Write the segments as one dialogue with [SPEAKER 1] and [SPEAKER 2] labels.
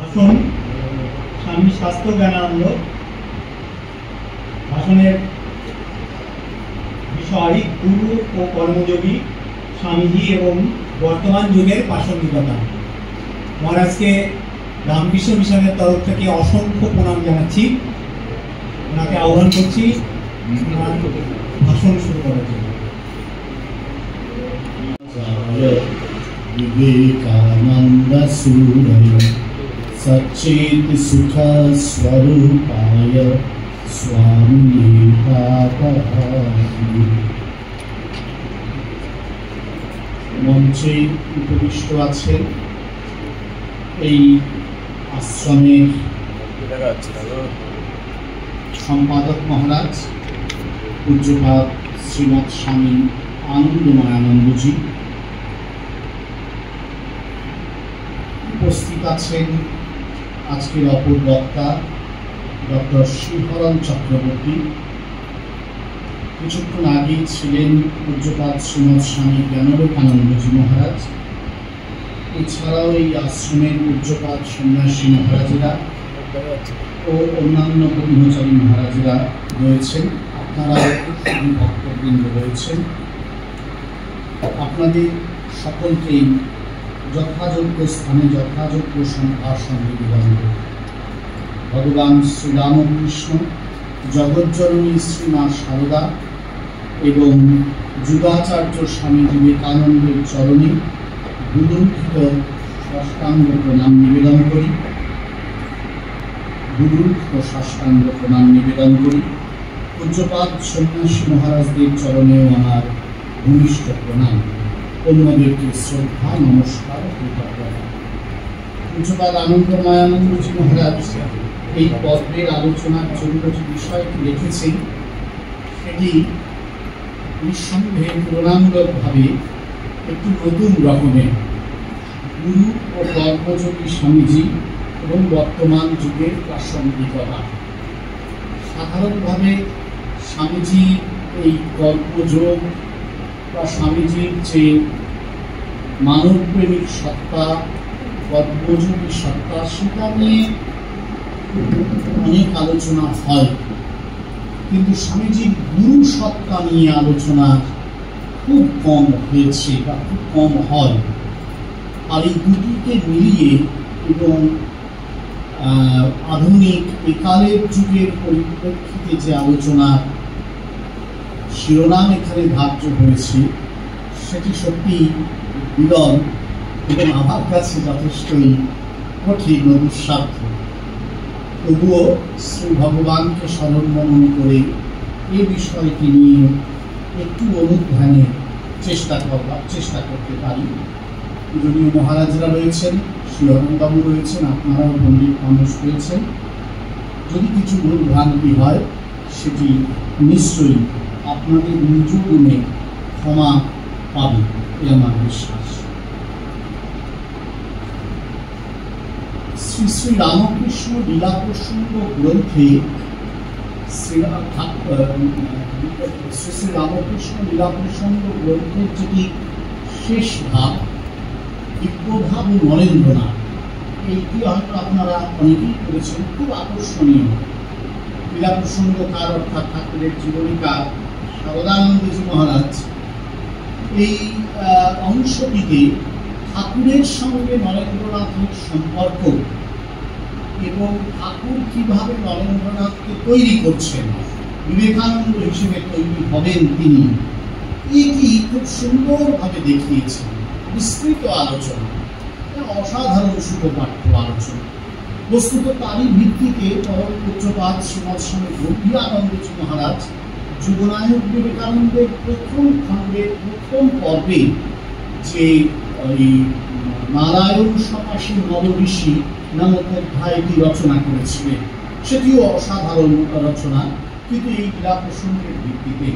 [SPEAKER 1] ভাষণ স্বামী স্বাস্থ্য জ্ঞানানন্দ। ভাষণের বিষয় গুরু ও কর্মযোগী স্বামীজি এবং বর্তমান যুগের প্রাসঙ্গিকতা। মহারাজকে রামকৃষ্ণ মিশনের তরফ থেকে অসংখ্য প্রণাম জানাচ্ছি। ওনাকে আহ্বান করছি ওনার ভাষণ শুরু করার জন্য।
[SPEAKER 2] विवेकानंद सूरय सच्चित सुख स्वरूपाय स्वामी मंचे उपविष्ट आছেন এই আশ্রমের সম্পাদক মহারাজ পূজ্যপাদ শ্রীমৎ স্বামী আনন্দময়ানন্দজি। উপস্থিত আছেন আজকের অপর বক্তা ডক্টর শ্রীহরণ চক্রবর্তী। কিছুক্ষণ আগেই ছিলেন পূজ্যপাদ শ্রীমৎ স্বামী জ্ঞানলোকানন্দজি মহারাজ। এছাড়াও এই আশ্রমের পূজ্যপাদ সন্ন্যাসী মহারাজেরা ও অন্যান্য ব্রহ্মচারী মহারাজেরা রয়েছেন। আপনারা ভক্তবৃন্দ রয়েছেন। আপনাদের সকলকেই যথাযোগ্য স্থানে যথাযোগ্য সম্ভাষণ নিবেদন করি। ভগবান শ্রীরামকৃষ্ণ, জগজ্জননী শ্রীমা সারদা এবং যুগাচার্য স্বামী বিবেকানন্দের চরণে গুরুকৃত সাষ্টাঙ্গ প্রণাম নিবেদন করি। গুরুকৃত সাষ্টাঙ্গ প্রণাম নিবেদন করি। পূজ্যপাদ সন্ন্যাসী মহারাজদের চরণেও আমার ঘনিষ্ঠ প্রণাম। অন্যদেরকে শ্রদ্ধা নমস্কার কৃতজ্ঞতা। পূজ্যপাদ আনন্দময়ানন্দজি মহারাজ এই পর্বের আলোচনার জন্য যে বিষয়টি রেখেছেন সেটি নিঃসন্দেহে তুলনামূলকভাবে একটু নতুন রকমের। গুরু ও কর্মযোগী স্বামীজি এবং বর্তমান যুগের প্রাসঙ্গিকতা। সাধারণভাবে স্বামীজির এই কর্মযোগ বা স্বামীজির যে মানবপ্রেমিক সত্তা, কর্মযোগী সত্তা, সেটা নিয়ে অনেক আলোচনা হয়, কিন্তু স্বামীজির গুরু সত্তা নিয়ে আলোচনা খুব কম হয়েছে বা খুব কম হয়। আর এই দুটিকে মিলিয়ে এবং আধুনিক একালের যুগের পরিপ্রেক্ষিতে যে আলোচনা শিরোনাম এখানে ধার্য হয়েছে সেটি সত্যি বিরল এবং আমার কাছে যথেষ্টই কঠিন ও দুঃসাধ্য। তবুও শ্রী ভগবানকে স্মরণ মনন করে এই বিষয়টি নিয়ে একটু অনুধ্যানের চেষ্টা করতে পারি। পূজনীয় মহারাজরা রয়েছেন, শ্রীহরণবাবু রয়েছেন, আপনারাও পণ্ডিত মানুষ রয়েছেন। যদি কিছু ভুল ভ্রান্তি হয় সেটি নিশ্চয়ই আপনাদের নিজ গুণে ক্ষমা পাবে, এ আমার বিশ্বাস। শ্রী শ্রী রামকৃষ্ণ লীলা প্রসঙ্গ গ্রন্থে শ্রী শ্রী রামকৃষ্ণ লীলা প্রসঙ্গ গ্রন্থের যেটি শেষ ভাব দিব্যভাব ও নরেন্দ্রনাথ, এইটি হয়তো আপনারা অনেকেই করেছেন। খুব আকর্ষণীয় লীলা প্রসঙ্গকার অর্থাৎ ঠাকুরের জীবনীকার সারদানন্দজি মহারাজ এই অংশটিতে ঠাকুরের সঙ্গে নরেন্দ্রনাথের সম্পর্ক এবং ঠাকুর কিভাবে নরেন্দ্রনাথকে তৈরি করছেন, বিবেকানন্দ হিসেবে তৈরি হবেন তিনি, এটি খুব সুন্দরভাবে দেখিয়েছেন। বিস্তৃত আলোচনা, অসাধারণ সুপাঠ্য আলোচনা। বস্তুত তারই ভিত্তিতে পরম পূজ্যপাদ শ্রীমৎ স্বামী গম্ভীরানন্দজি মহারাজ যুগনায়ক বিবেকানন্দের প্রথম খণ্ডের প্রথম পর্বে যে নারায়ণ সকাশে নরঋষি নামক অধ্যায়টি রচনা করেছিলেন, সেটিও অসাধারণ রচনা, কিন্তু এই লীলা প্রসঙ্গের ভিত্তিতে।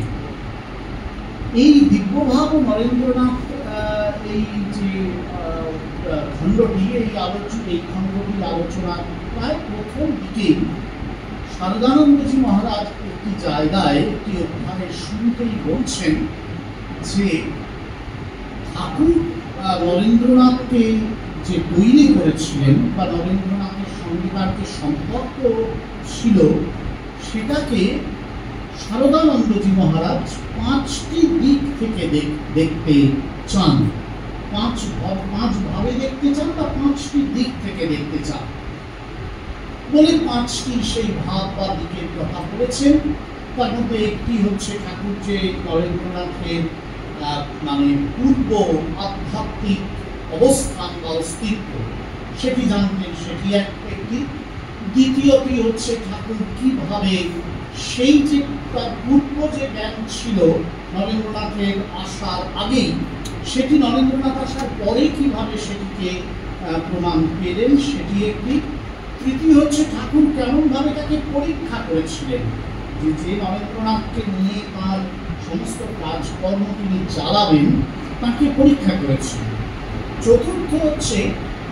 [SPEAKER 2] এই দিব্যভাব ও নরেন্দ্রনাথ এই যে খণ্ডটি এই খণ্ডটির আলোচনা প্রায় প্রথম দিকেই সারদানন্দজি মহারাজ একটি জায়গায় একটি অধ্যায়ের শুরুতেই বলছেন যে ঠাকুর নরেন্দ্রনাথকে যে তৈরি করেছিলেন বা নরেন্দ্রনাথের সঙ্গে তার যে সম্পর্ক ছিল সেটাকে শারদানন্দজি মহারাজ 5টি দিক থেকে দেখতে চান। পাঁচ ভাবে দেখতে চান বা 5টি দিক থেকে দেখতে চান বলে 5টি সেই ভাব বা দিকের কথা বলেছেন। তার মধ্যে একটি হচ্ছে ঠাকুর যে নরেন্দ্রনাথের মানে পূর্ব আধ্যাত্মিক অবস্থান বা অস্তিত্ব সেটি জানতেন, সেটি একটি। দ্বিতীয়টি হচ্ছে ঠাকুর কিভাবে সেই যে তার পূর্ব যে জ্ঞান ছিল নরেন্দ্রনাথের আসার আগেই, সেটি নরেন্দ্রনাথ আসার পরে কিভাবে সেটিকে প্রমাণ পেলেন সেটি একটি। তৃতীয় হচ্ছে ঠাকুর কেমনভাবে তাকে পরীক্ষা করেছিলেন, যে নরেন্দ্রনাথকে নিয়ে তার সমস্ত কাজকর্ম তিনি চালাবেন তাকে পরীক্ষা করেছিলেন। চতুর্থ হচ্ছে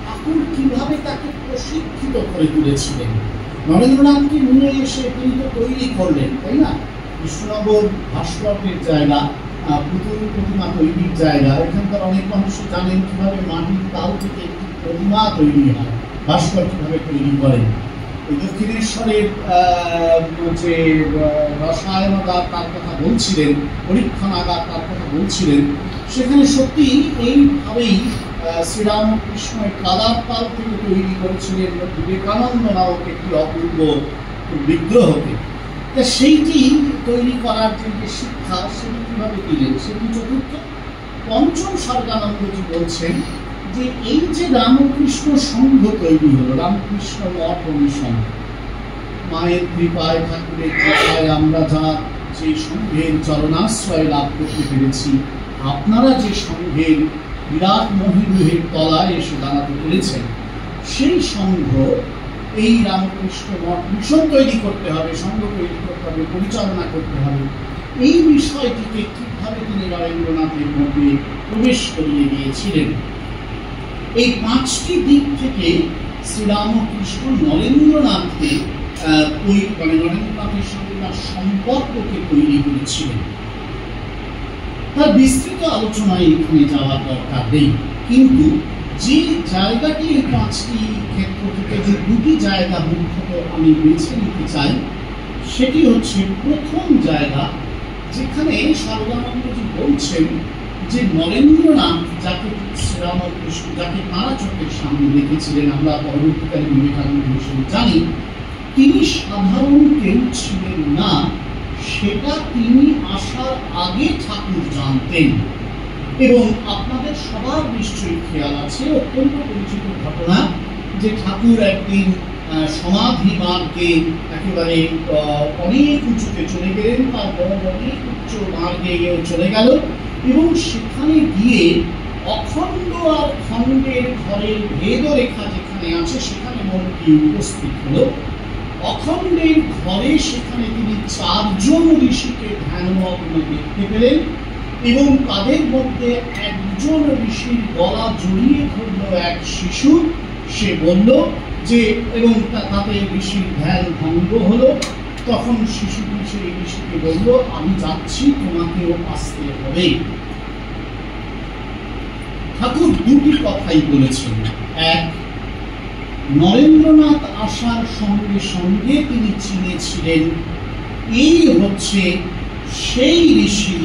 [SPEAKER 2] ঠাকুর কিভাবে তাকে প্রশিক্ষিত করে তুলেছিলেন। নরেন্দ্রনাথকে নিয়ে এসে তিনি তো তৈরি করলেন, তাই না? কৃষ্ণনগর ভাস্কর্যের জায়গা, পুতুল প্রতিমা তৈরির জায়গা। এখানকার অনেক মানুষ জানেন কিভাবে মাটির তাল থেকে একটি প্রতিমা তৈরি হয়, ভাস্কর কিভাবে তৈরি করেন। দক্ষিণেশ্বরের যে রসায়নাগার তার কথা বলছিলেন, পরীক্ষণাগার তার কথা বলছিলেন, সেখানে সত্যি এইভাবেই শ্রীরামকৃষ্ণ কাদার তাল থেকে তৈরি করেছিলেন বিবেকানন্দ নামক একটি অপূর্ব বিগ্রহকে। সেইটি তৈরি করার যে শিক্ষা সেটি কিভাবে দিলেন সেটি চতুর্থ। পঞ্চম শারদানন্দজি বলছেন যে এই যে রামকৃষ্ণ সংঘ তৈরি হলো, রামকৃষ্ণ মঠ মিশন, মায়ের কৃপায় ঠাকুরের কৃপায় আমরা যা যে সংঘের চরণাশ্রয় লাভ করতে পেরেছি, আপনারা যে সংঘের বিরাট মহিরুহের তলায় এসে দাঁড়াতে পেরেছেন, সেই সংঘ এই রামকৃষ্ণ মঠ মিশন তৈরি করতে হবে, সংঘ তৈরি করতে হবে, পরিচালনা করতে হবে। এই বিষয়টিকে কিভাবে তিনি নরেন্দ্রনাথের মধ্যে প্রবেশ করিয়ে দিয়েছিলেন। এই 5টি দিক থেকে শ্রীরামকৃষ্ণ নরেন্দ্রনাথকে নরেন্দ্রনাথের সঙ্গে তার সম্পর্ককে তৈরি করেছিলেন। তার বিস্তৃত আলোচনায় এখানে যাওয়ার দরকার নেই, কিন্তু যে জায়গাটি এই 5টি ক্ষেত্র থেকে যে 2টি জায়গা মুখ্যত আমি বেছে নিতে চাই, সেটি হচ্ছে প্রথম জায়গা যেখানে শারদানন্দজি বলছেন যে নরেন্দ্রনাথ যাকে শ্রীরামকৃষ্ণ যাকে তারা চোখের সামনে দেখেছিলেন, আমরা পরবর্তীকালে বিবেকানন্দ হিসেবে জানি, তিনি সাধারণ কেউ ছিলেন না, সেটা তিনি আসার আগে ঠাকুর জানতেন। এবং আপনাদের সবার নিশ্চয়ই খেয়াল আছে, অত্যন্ত পরিচিত ঘটনা, যে ঠাকুর একদিন সমাধি মার্গে একেবারে অনেক উঁচুতে চলে গেলেন, তারপর অনেক উচ্চ মার্গে চলে গেল এবং সেখানে গিয়ে অখণ্ড আর খণ্ডের ঘরের ভেদরেখা যেখানে আছে সেখানে মনটি উপস্থিত হলো। অখণ্ডের ঘরে সেখানে তিনি 4 জন ঋষিকে ধ্যানমগ্ন দেখতে পেলেন এবং তাদের মধ্যে একজন ঋষির গলা জড়িয়ে ধরল এক শিশু। সে বলল যে, এবং তাতে ঋষির ধ্যান ভঙ্গ হলো। তখন শিশুটি সেই ঋষিকে বলল, আমি যাচ্ছি, তোমাকেও আসতে হবে। ঠাকুর 2টি কথাই বলেছেন। এক, নরেন্দ্রনাথ আসার সঙ্গে সঙ্গে তিনি চিনেছিলেন এই হচ্ছে সেই ঋষি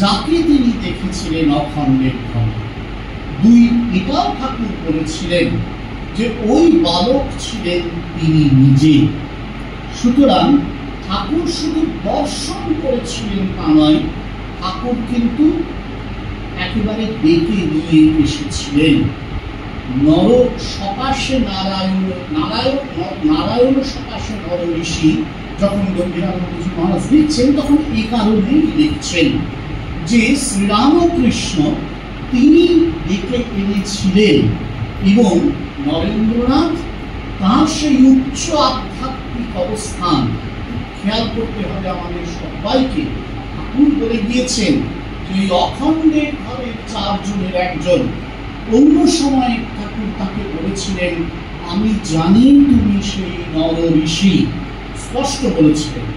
[SPEAKER 2] যাকে তিনি দেখেছিলেন অখণ্ডের ঘরে। 2, এটাও ঠাকুর বলেছিলেন যে ওই বালক ছিলেন তিনি নিজে। সুতরাং ঠাকুর শুধু দর্শন করেছিলেন তা নয়, ঠাকুর কিন্তু একেবারে ডেকে নিয়ে এসেছিলেন। নর সকাশে নারায়ণ, নারায়ণ সকাশে নর ঋষি যখন গম্ভীরানন্দজি মহারাজ লিখছেন, তখন এই কারণেই লিখছেন যে শ্রীরামকৃষ্ণ তিনি ডেকে এনেছিলেন এবং নরেন্দ্রনাথ তার সেই উচ্চ আধ্যাত্মিক অবস্থান খেয়াল করতে হবে আমাদের সবাইকে। ঠাকুর বলে গিয়েছেন যে ওই অখণ্ডের ঘরের 4 জনের একজন। অন্য সময় ঠাকুর তাকে বলেছিলেন, আমি জানি তুমি সেই নর ঋষি, স্পষ্ট বলেছিলেন।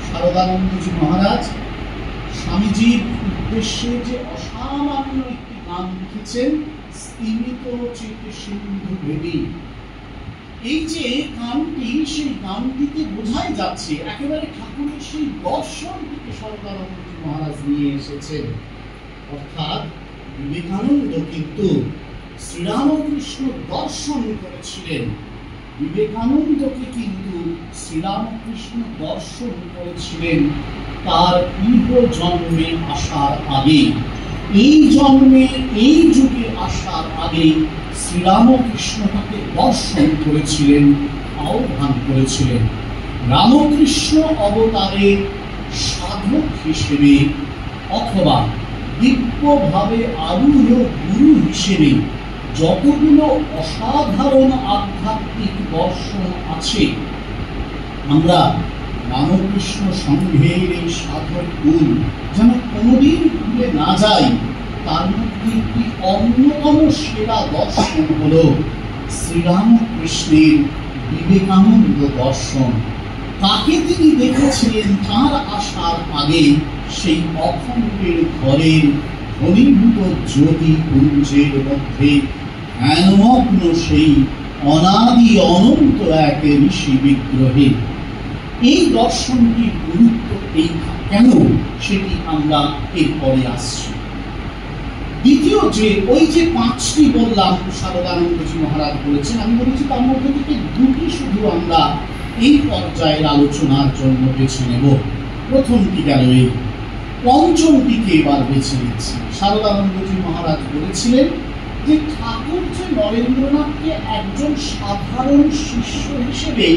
[SPEAKER 2] শারদানন্দজি মহারাজ স্বামীজির উদ্দেশ্যে যে অসামান্য একটি গান লিখেছেন, স্তিমিত চিত্তে সিন্ধু বেদী, এই যে গানটি, সেই গানটিতে বোঝাই যাচ্ছে একেবারে ঠাকুরের সেই দর্শনটিকে সরদানন্দজি মহারাজ নিয়ে এসেছেন। অর্থাৎ বিবেকানন্দ কিন্তু শ্রীরামকৃষ্ণ দর্শন করেছিলেন, বিবেকানন্দকে কিন্তু শ্রীরামকৃষ্ণ দর্শন করেছিলেন তার ইহ জন্মে আসার আগে। এই জন্মে, এই যুগে আসার আগে শ্রীরামকৃষ্ণ তাকে দর্শন করেছিলেন, আহ্বান করেছিলেন। রামকৃষ্ণ অবতারের সাধক হিসেবে অথবা দিব্যভাবে আরূঢ় গুরু হিসেবে যতগুলো অসাধারণ আধ্যাত্মিক দর্শন আছে, আমরা রামকৃষ্ণ সংঘের এই সাধক গুণ যেন কোনোদিন ভুলে না যাই। তার মধ্যে একটি অন্যতম সেরা দর্শন হল শ্রীরামকৃষ্ণের বিবেকানন্দ দর্শন। তাকে তিনি দেখেছিলেন তাঁর আসার আগে সেই অখণ্ডের ঘরের ঘনীভূত জ্যোতি পুঞ্জের মধ্যে ধ্যানমগ্ন সেই অনাদি অনন্ত এক ঋষি বিগ্রহে। এই দর্শনটির গুরুত্ব এই কেন, সেটি আমরা এরপরে আসছি। দ্বিতীয় যে ওই যে পাঁচটি বললাম শারদানন্দজি মহারাজ বলেছেন, আমি বলেছি তার মধ্যে থেকে দুটি শুধু আমরা এই পর্যায়ের আলোচনার জন্য বেছে নেব। প্রথমটি গেল এই, পঞ্চমটিকে এবার বেছে নিচ্ছি। শারদানন্দজি মহারাজ বলেছিলেন যে ঠাকুর যে নরেন্দ্রনাথকে একজন সাধারণ শিষ্য হিসেবে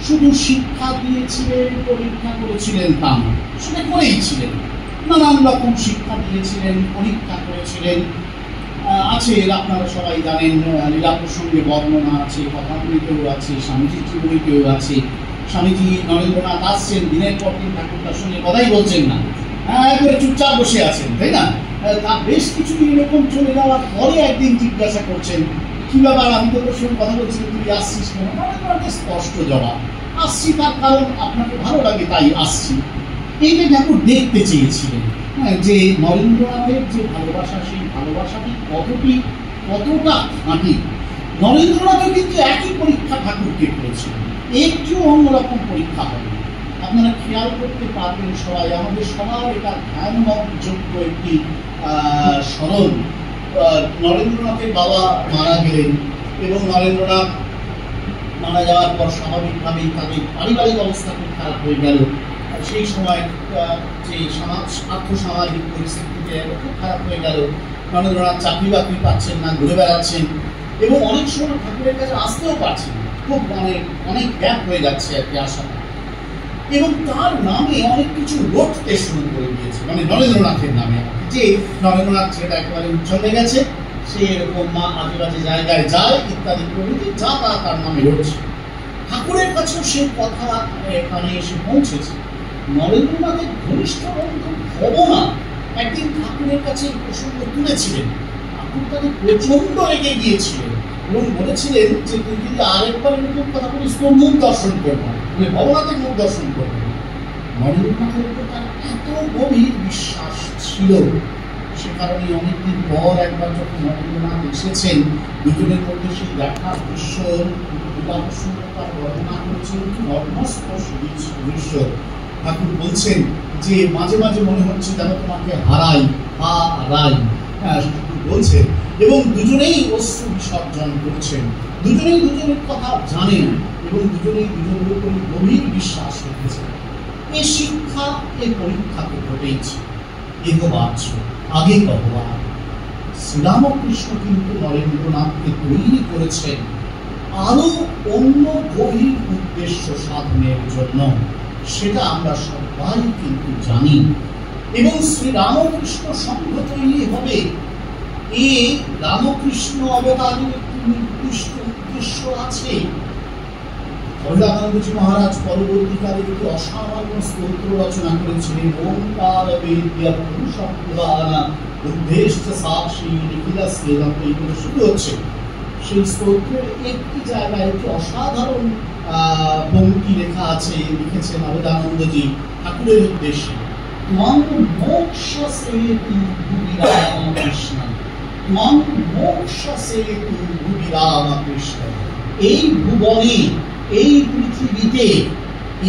[SPEAKER 2] শুধু শিক্ষা দিয়েছিলেন, পরীক্ষা করেছিলেন তা না, সেটা করেইছিলেন। নানান রকম শিক্ষা দিয়েছিলেন, পরীক্ষা করেছিলেন। আছে, আপনারা সবাই জানেন, লীলা প্রসঙ্গে বর্ণনা আছে, কথামৃতেও আছে, স্বামীজির জীবনীতেও আছে। স্বামীজি নরেন্দ্রনাথ আসছেন, দিনের পর দিন ঠাকুর তার সঙ্গে কথাই বলছেন না, একবারে চুপচাপ বসে আছেন, তাই না? তার বেশ কিছুদিন এরকম চলে যাওয়ার পরে একদিন জিজ্ঞাসা করছেন, কি ব্যাপার, আমি তো তোর সঙ্গে কথা বলছি, তুই আসছিস কেন? নরেন্দ্রনাথের স্পষ্ট জবাব, আসছি তার কারণ আপনাকে ভালো লাগে তাই আসছি। এইটা ঠাকুর দেখতে চেয়েছিলেন যে নরেন্দ্রনাথের যে ভালোবাসা, সেই ভালোবাসাটি কতটা খাঁটি। নরেন্দ্রনাথও কিন্তু একই পরীক্ষা ঠাকুরকে করেছিলেন, একটু অন্যরকম পরীক্ষা হবে। আপনারা খেয়াল করতে পারবেন সবাই, আমাদের সবার এটা ধ্যানযোগ্য একটি স্মরণ। নরেন্দ্রনাথের বাবা মারা গেলেন এবং নরেন্দ্রনাথ মারা যাওয়ার পর স্বাভাবিকভাবেই তাদের পারিবারিক অবস্থা খুব খারাপ হয়ে গেল। সেই সময় যে আর্থসামাজিক পরিস্থিতিতে খুব খারাপ হয়ে গেল। নরেন্দ্রনাথ চাকরি বাকরি পাচ্ছেন না, ঘুরে বেড়াচ্ছেন এবং অনেক সময় ঠাকুরের কাছে আসতেও পারছেন না, খুব অনেক গ্যাপ হয়ে যাচ্ছে আর কি আসাটা। এবং তার নামে অনেক কিছু রটতে শুরু করে দিয়েছে, মানে নরেন্দ্রনাথের নামে, যে নরেন্দ্রনাথ সেটা একেবারে চলে গেছে, সে এরকম আজে বাজে জায়গায় যায় ইত্যাদি প্রভৃতি, যা তার নামে রয়েছে। ঠাকুরের কাছেও সেই কথা এখানে এসে পৌঁছেছে। নরেন্দ্রনাথের ঘনিষ্ঠ বন্ধু ভবনা একদিন ঠাকুরের কাছে এই প্রসঙ্গ তুলেছিলেন। ঠাকুর তাকে প্রচন্ড রেগে গিয়েছিলেন এবং বলেছিলেন যে তুই যদি আরেকবার এরকম কথা বলিস তোর মুখ দর্শন করবো, মানে ভবনাথের মুখ দর্শন করবো। নরেন্দ্রনাথের উপর তার এত গভীর বিশ্বাস ছিল, সে কারণে অনেকদিন পর একবার যখন নরেন্দ্রনাথ এসেছেন, দুজনের মধ্যে সেই দেখার দৃশ্য তার বর্ণনা করেছেন, নর্মস্পর্শী দৃশ্য। ঠাকুর বলছেন যে মাঝে মাঝে মনে হচ্ছে যেন তোমাকে হারাই, বলছেন, এবং দুজনেই অশ্রু বিসর্জন করছেন। দুজনেই দুজনের কথা জানেন এবং দুজনেই দুজনের উপর গভীর বিশ্বাস রেখেছেন। এই শিক্ষা, এই পরীক্ষা তো ঘটেইছে। এগোবাচ্ছ আগে কতবার শ্রীরামকৃষ্ণ কিন্তু নরেন্দ্রনাথকে তৈরি করেছেন আরো অন্য গভীর উদ্দেশ্য সাধনের জন্য, সেটা আমরা সবাই কিন্তু জানি। এবং শ্রীরামকৃষ্ণ সংঘ তৈরি হবে, এই রামকৃষ্ণ অবতারের একটি নির্দিষ্ট উদ্দেশ্য আছে। অভয়ানন্দজি মহারাজ পরবর্তীকালে একটি অসামান্য স্তোত্র রচনা করেছিলেন, ওঙ্কার বেদ্য পুরুষপ্রধানা উদ্দেশ্য সাক্ষী নিখিলস্য এইগুলো শুরু হচ্ছে। সেই স্তোত্রের একটি জায়গায় একটি অসাধারণ পঙ্ক্তি লেখা আছে, লিখেছেন অভয়ানন্দজি ঠাকুরের উদ্দেশ্যে, তোমার মোক্ষ সে কৃষ্ণ ত্বং মোক্ষা সেতু ভুবি রামকৃষ্ণ। এই ভুবনে, এই পৃথিবীতে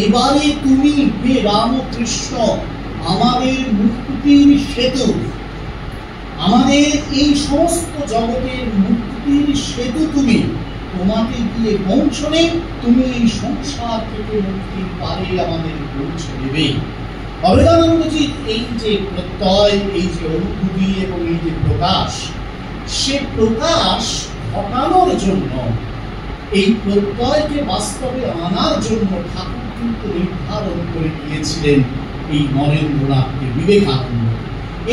[SPEAKER 2] এবারে তুমি হে রামকৃষ্ণ আমাদের মুক্তির সেতু, আমাদের এই সমস্ত জগতের মুক্তির সেতু তুমি। তোমাকে গিয়ে পৌঁছলে তুমি এই সংসার থেকে মুক্তির পারে আমাদের পৌঁছে দেবে। অভেদানন্দজির এই যে প্রত্যয়, এই যে অনুভূতি এবং এই যে প্রকাশ, সে প্রকাশ ঘটানোর জন্য, এই প্রত্যয়কে বাস্তবে আনার জন্য ঠাকুর কিন্তু নির্ধারণ করে দিয়েছিলেন এই নরেন্দ্রনাথকে, বিবেকানন্দ।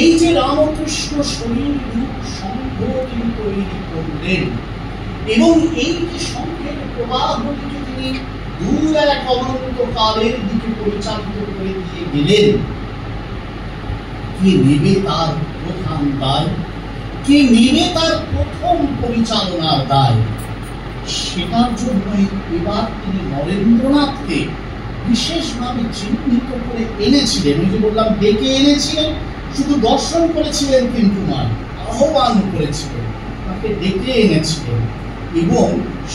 [SPEAKER 2] এই যে রামকৃষ্ণ শরীর রূপ সংঘ তিনি তৈরি করলেন এবং এই যে সংঘের প্রবাহটিকে তিনি দূর এক অনন্ত কালের দিকে পরিচালিত করে দিয়ে গেলেন, কে নেবে তার প্রধান দায়, কে নেবে তার প্রথম পরিচালনার দায়? সেটার জন্যই এবার তিনি নরেন্দ্রনাথকে বিশেষভাবে চিহ্নিত করে এনেছিলেন। ওই যে বললাম, ডেকে এনেছিলেন, শুধু দর্শন করেছিলেন কিন্তু নয়, আহ্বান করেছিলেন, তাকে ডেকে এনেছিলেন এবং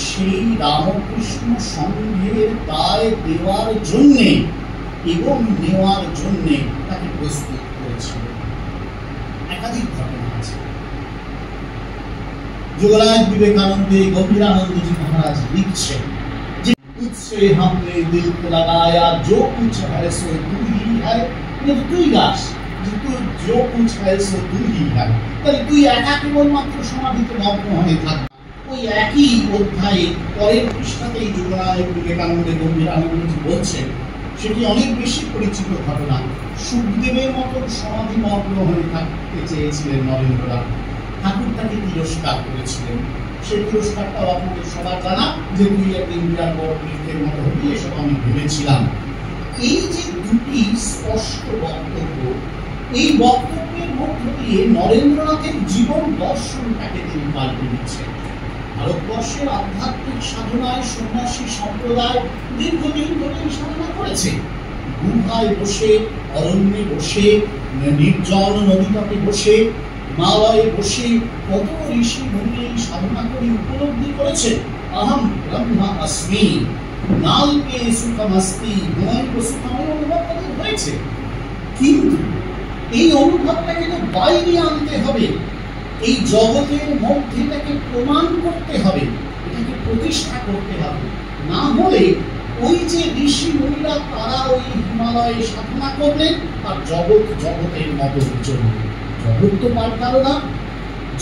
[SPEAKER 2] সেই রামকৃষ্ণ সংঘের দায় দেওয়ার জন্যে এবং নেওয়ার জন্যে তাকে প্রস্তুত করেছিলেন। একাধিক ঘটনা আছে। যোগরাজ বিবেকানন্দে গম্ভীরানন্দজি মহারাজ লিখছেন যে তুঝসে हमने दिल को लगाया जो कुछ है सो तू ही है। তুই গাছ যে তুই जो कुछ है सो तू ही है। তাহলে তুই একা কেবলমাত্র সমাধিতে মগ্ন হয়ে থাক। ওই একই অধ্যায়ে পরের পৃষ্ঠাতেই যোগরাজ বিবেকানন্দে গম্ভীরানন্দজি বলছেন, সেটি অনেক বেশি পরিচিত ঘটনা। সুখদেবের মতন সমাধি মগ্ন হয়ে থাকতে চেয়েছিলেন নরেন্দ্রনাথ, ঠাকুর তাকে তিরস্কার করেছিলেন। সেই তিরস্কারটাও আপনাদের সবার জানা, যে তুই একদিন বিরাট বড় বৃক্ষের মতো হবি, এসব আমি ভেবেছিলাম। এই যে দুটি স্পষ্ট বক্তব্য, এই বক্তব্যের মধ্য দিয়ে নরেন্দ্রনাথের জীবন দর্শনটাকে তিনি পাল্টে দিচ্ছেন। ভারতবর্ষের আধ্যাত্মিক সাধনায় সন্ন্যাসী সম্প্রদায় দীর্ঘদিন ধরে সাধনা করেছে। গুহায় বসে, অরণ্যে বসে, নির্জন নদীতটে বসে, হিমালয়ে বসে কত ঋষি মুনি সাধনা করে উপলব্ধি করেছে, আহম ব্রহ্মা अस्मि, নাল্পে সুখমস্তি, গুহায় সুখময় অনুভব তাদের হয়েছে। কিন্তু এই অনুভবটাকে তো বাইরে আনতে হবে, এই জগতের মধ্যে তাকে প্রমাণ করতে হবে, এটাকে প্রতিষ্ঠা করতে হবে। না হলে ওই যে ঋষি মুনিরা তারা ওই হিমালয়ে সাধনা করলেন আর জগৎ জগতের মতো চলবে, জগৎ তো পাল্টালো না।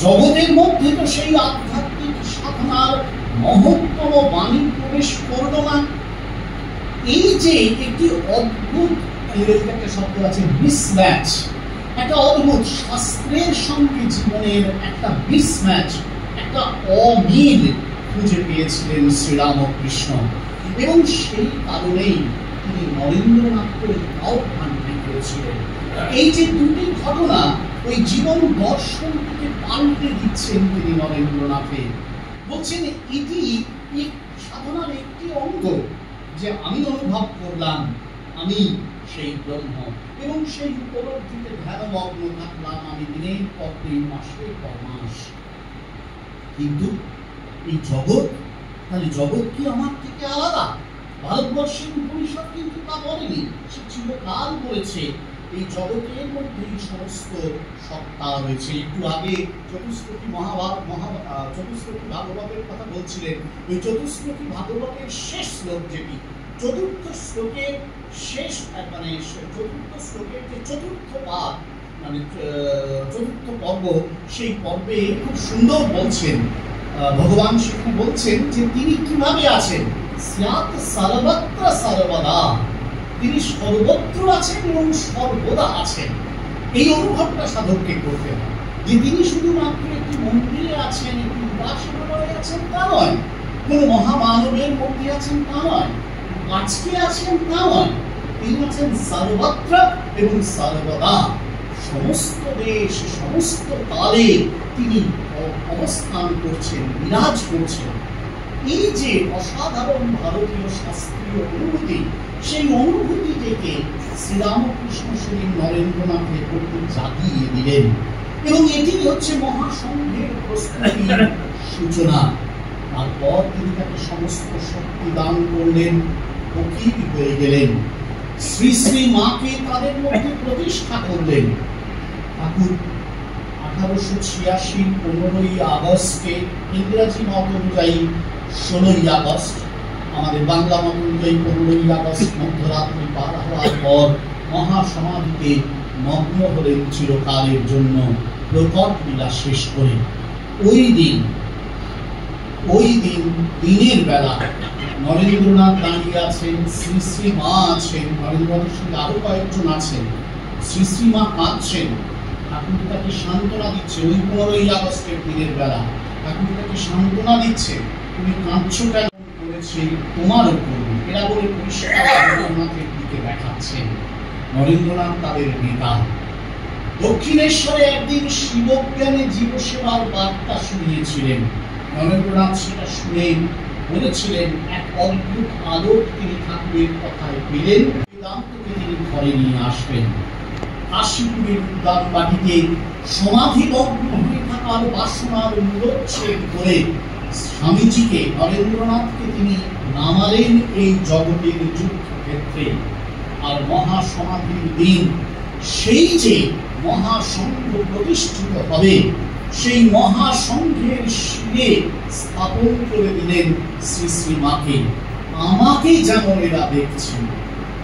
[SPEAKER 2] জগতের মধ্যে তো সেই আধ্যাত্মিক সাধনার মহত্তম বাণী প্রবেশ করলো না। এই যে একটি অদ্ভুত, ইংরেজিতে একটা শব্দ আছে মিসম্যাচ, একটা অদ্ভুত শাস্ত্রের সঙ্গে জীবনের একটা মিসম্যাচ, একটা অমিল খুঁজে পেয়েছিলেন শ্রীরামকৃষ্ণ এবং সেই কারণেই তিনি নরেন্দ্রনাথকে আহ্বান করেছিলেন। এই যে দুটি ঘটনা ওই জীবন দর্শনকে পাল্টে দিচ্ছেন তিনি নরেন্দ্রনাথে। বলছেন এটি সাধনার একটি অঙ্গ, যে আমি অনুভব করলাম আমি সেই ব্রহ্ম এবং সেই উপলব্ধিতে ধ্যানমগ্ন থাকলাম আমি দিনের পর দিন, মাসের পর মাস। কিন্তু এই জগৎ, তাহলে জগৎ কি আমার থেকে আলাদা? ভারতবর্ষের উপনিষদ কিন্তু তা বলেনি, সে চিরকাল বলেছে এই জগতের মধ্যে এই সমস্ত সত্তা রয়েছে। একটু আগে চতুশ্লোকী চতুশ্লোকী ভাগবতের কথা বলছিলেন। ওই চতুশ্লোকী ভাগবতের শেষ শ্লোক যেটি, চতুর্থ শ্লোকের শেষ, মানে চতুর্থ শ্লোকের যে চতুর্থ পাদ, মানে চতুর্থ পর্ব, সেই পর্বে খুব সুন্দর বলছেন ভগবান সেখানে বলছেন যে তিনি কিভাবে আছেন, স্যাৎ সর্বত্র সর্বদা, তিনি সর্বত্র আছেন এবং সর্বদা আছেন। এই অনুভবটা সাধককে করতে হয় যে তিনি শুধুমাত্র একটি মন্দিরে আছেন, একটি উপাসনালয়ে আছেন তা নয়, কোন মহামানবের মধ্যে আছেন তা নয়, আজকে আছেন তা নয়, তিনি আছেন সর্বত্র এবং সর্বদা। সমস্ত দেশ, সমস্ত কালে তিনি অবস্থান করছেন, বিরাজ করছেন। এই যে অসাধারণ ভারতীয় শাস্ত্রীয় অনুভূতি, সেই অনুভূতি থেকে শ্রীরামকৃষ্ণ শ্রী নরেন্দ্রনাথের প্রতি জাগিয়ে দিলেন এবং এটি হচ্ছে মহাসংঘের প্রস্তুতির সূচনা। তারপর তিনি তাকে সমস্ত শক্তি দান করলেন, ফকির হয়ে গেলেন, শ্রী শ্রী মাকে তাদের মধ্যে প্রতিষ্ঠা করলেন। ঠাকুর 1886 15ই আগস্টে, ইংরেজি মত অনুযায়ী 16ই আগস্ট, আমাদের বাংলা মত অনুযায়ী 15ই আগস্ট মধ্যরাত্রি পার হওয়ার পর মহাসমাধিতে মগ্ন হলেন চিরকালের জন্য, প্রকট লীলা শেষ করে। ওই দিন দিনের বেলা নরেন্দ্রনাথ দাঁড়িয়ে আছেন, শ্রী শ্রী মা আছেন, নরেন্দ্রনাথের সঙ্গে আরো কয়েকজন আছেন, শ্রী শ্রী মা কাঁদছেন। ঠাকুর তাকে সান্ত্বনা দিচ্ছে। ওই 15ই আগস্টের দিনের বেলা ঠাকুর তাকে সান্ত্বনা দিচ্ছে, তুমি কাঁদছো কেন, করেছে তোমার উপর, এরা বলে পরিষ্কার নরেন্দ্রনাথের দিকে দেখাচ্ছেন। নরেন্দ্রনাথ তাদের নেতা। দক্ষিণেশ্বরে একদিন শিবজ্ঞানে জীবসেবার বার্তা শুনিয়েছিলেন। নরেন্দ্রনাথ সেটা শুনে বলেছিলেন, এক অদ্ভুত আলোক তিনি ঠাকুরের কথায় পেলেন, বেদান্তকে তিনি ঘরে নিয়ে আসবেন। কাশীপুরের উদ্যান বাটিতে সমাধিমগ্ন হয়ে থাকার বাসনার মূলোচ্ছেদ করে স্বামীজিকে, নরেন্দ্রনাথকে তিনি নামালেন এই জগতের যুদ্ধক্ষেত্রে। আর মহাসমাধির দিন, সেই যে মহাসংঘ প্রতিষ্ঠিত হবে, সেই মহাসংঘের শিরে স্থাপন করে দিলেন শ্রী শ্রী মাকে। আমাকে যেমন এরা দেখছেন,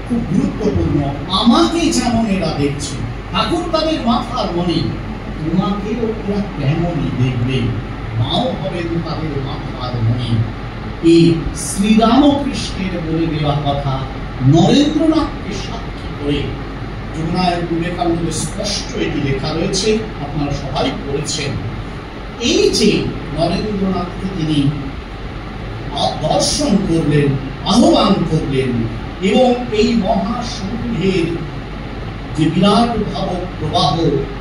[SPEAKER 2] খুব গুরুত্বপূর্ণ, আমাকে যেমন এরা দেখছে, ঠাকুর তাদের মাথার মণি, তোমাকেও ওরা তেমনই দেখবে, মাও হবেন তাদের মাথার মণি। এই শ্রীরামকৃষ্ণের বলে দেওয়া কথা নরেন্দ্রনাথকে সাক্ষী করে যুগনায়ক বিবেকানন্দের স্পষ্ট এটি লেখা রয়েছে, আপনারা সবাই পড়েছেন। এই যে নরেন্দ্রনাথকে তিনি দর্শন করলেন, আহ্বান করলেন এবং এই মহাসংঘের যে বিরাট ভাব প্রবাহ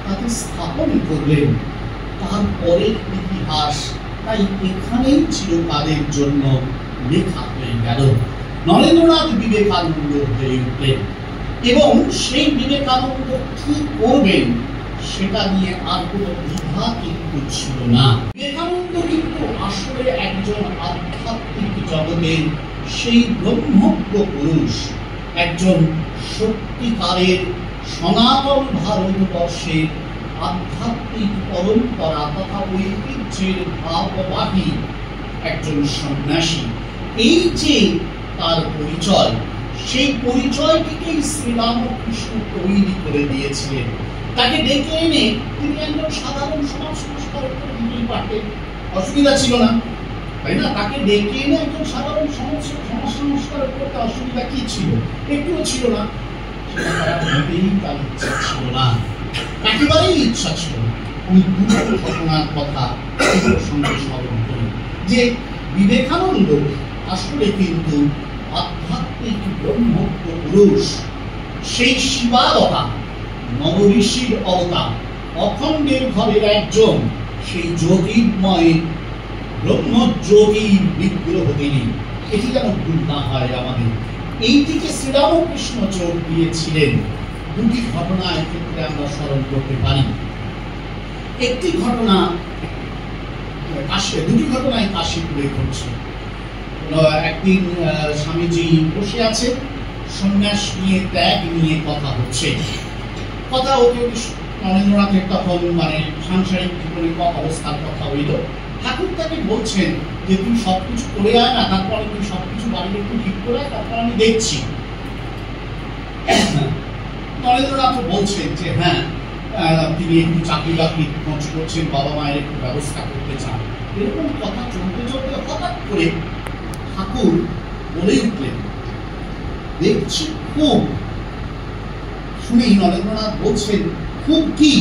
[SPEAKER 2] তাকে স্থাপন করলেন, তারপরের ইতিহাস তাই এখানেই চিরকালের জন্য লেখা হয়ে গেল। নরেন্দ্রনাথ বিবেকানন্দ হয়ে উঠলেন এবং সেই বিবেকানন্দ কি করবেন সেটা নিয়ে আর কোনো দ্বিধা কিন্তু ছিল না। বিবেকানন্দ কিন্তু আসলে একজন আধ্যাত্মিক জগতের সেই ব্রহ্মজ্ঞ পুরুষ, একজন সত্যিকারের সনাতন ভারতবর্ষের আধ্যাত্মিক পরম্পরা তথা ঐতিহ্যের ভাববাহী একজন সন্ন্যাসী। এই যে তার পরিচয়, সেই পরিচয়টিকেই শ্রীরামকৃষ্ণ তৈরি করে দিয়েছিলেন। তাকে ডেকে এনে তিনি একজন সাধারণ সমাজ সংস্কারক করে দিতেই পারতেন, অসুবিধা ছিল না, তাই না? তাকে ডেকে এনে একজন সাধারণ সমাজ সংস্কারক করতে অসুবিধা কি ছিল? একটুও ছিল না। সেটা তার মোটেই তার ইচ্ছা ছিল না, একেবারেই ইচ্ছা ছিল না। আমি দুটো ঘটনার কথা সঙ্গে স্মরণ করি যে বিবেকানন্দ আসলে কিন্তু আধ্যাত্মিক ব্রহ্মজ্ঞ পুরুষ, সেই শিবাবতার, নবঋষির অবতার, অখণ্ডের ঘরের একজন, সেই জ্যোতির্ময় ব্রহ্মজ্যোতির বিগ্রহ তিনি। এটি যেন ভুল না হয় আমাদের। এইটিকে শ্রীরামকৃষ্ণ চোখ দিয়েছিলেন। দুটি ঘটনা এক্ষেত্রে আমরা স্মরণ করতে পারি। একটি ঘটনা দুটি ঘটনায় কাশীপুরে ঘটছে। একদিন স্বামীজি বসে আছে, সন্ন্যাস নিয়ে, ত্যাগ নিয়ে কথা হচ্ছে। কথা হতে নরেন্দ্রনাথের তখন সাংসারিক জীবনে অবস্থার কথা হইল। ঠাকুর তাকে বলছেন যে তুই সবকিছু করে আয় না, তারপরে তুই সবকিছু বাড়িতে একটু ঠিক করে আয়, তারপর আমি দেখছি। নরেন্দ্রনাথ বলছেন যে হ্যাঁ, তিনি একটু চাকরি বাকরি খোঁজ করছেন, বাবা মায়ের একটু ব্যবস্থা করতে চান। এরকম কথা চলতে চলতে হঠাৎ করে ঠাকুর বলে উঠলেন, দেখছি খুব। শুনেই নরেন্দ্রনাথ বলছেন খুব কি?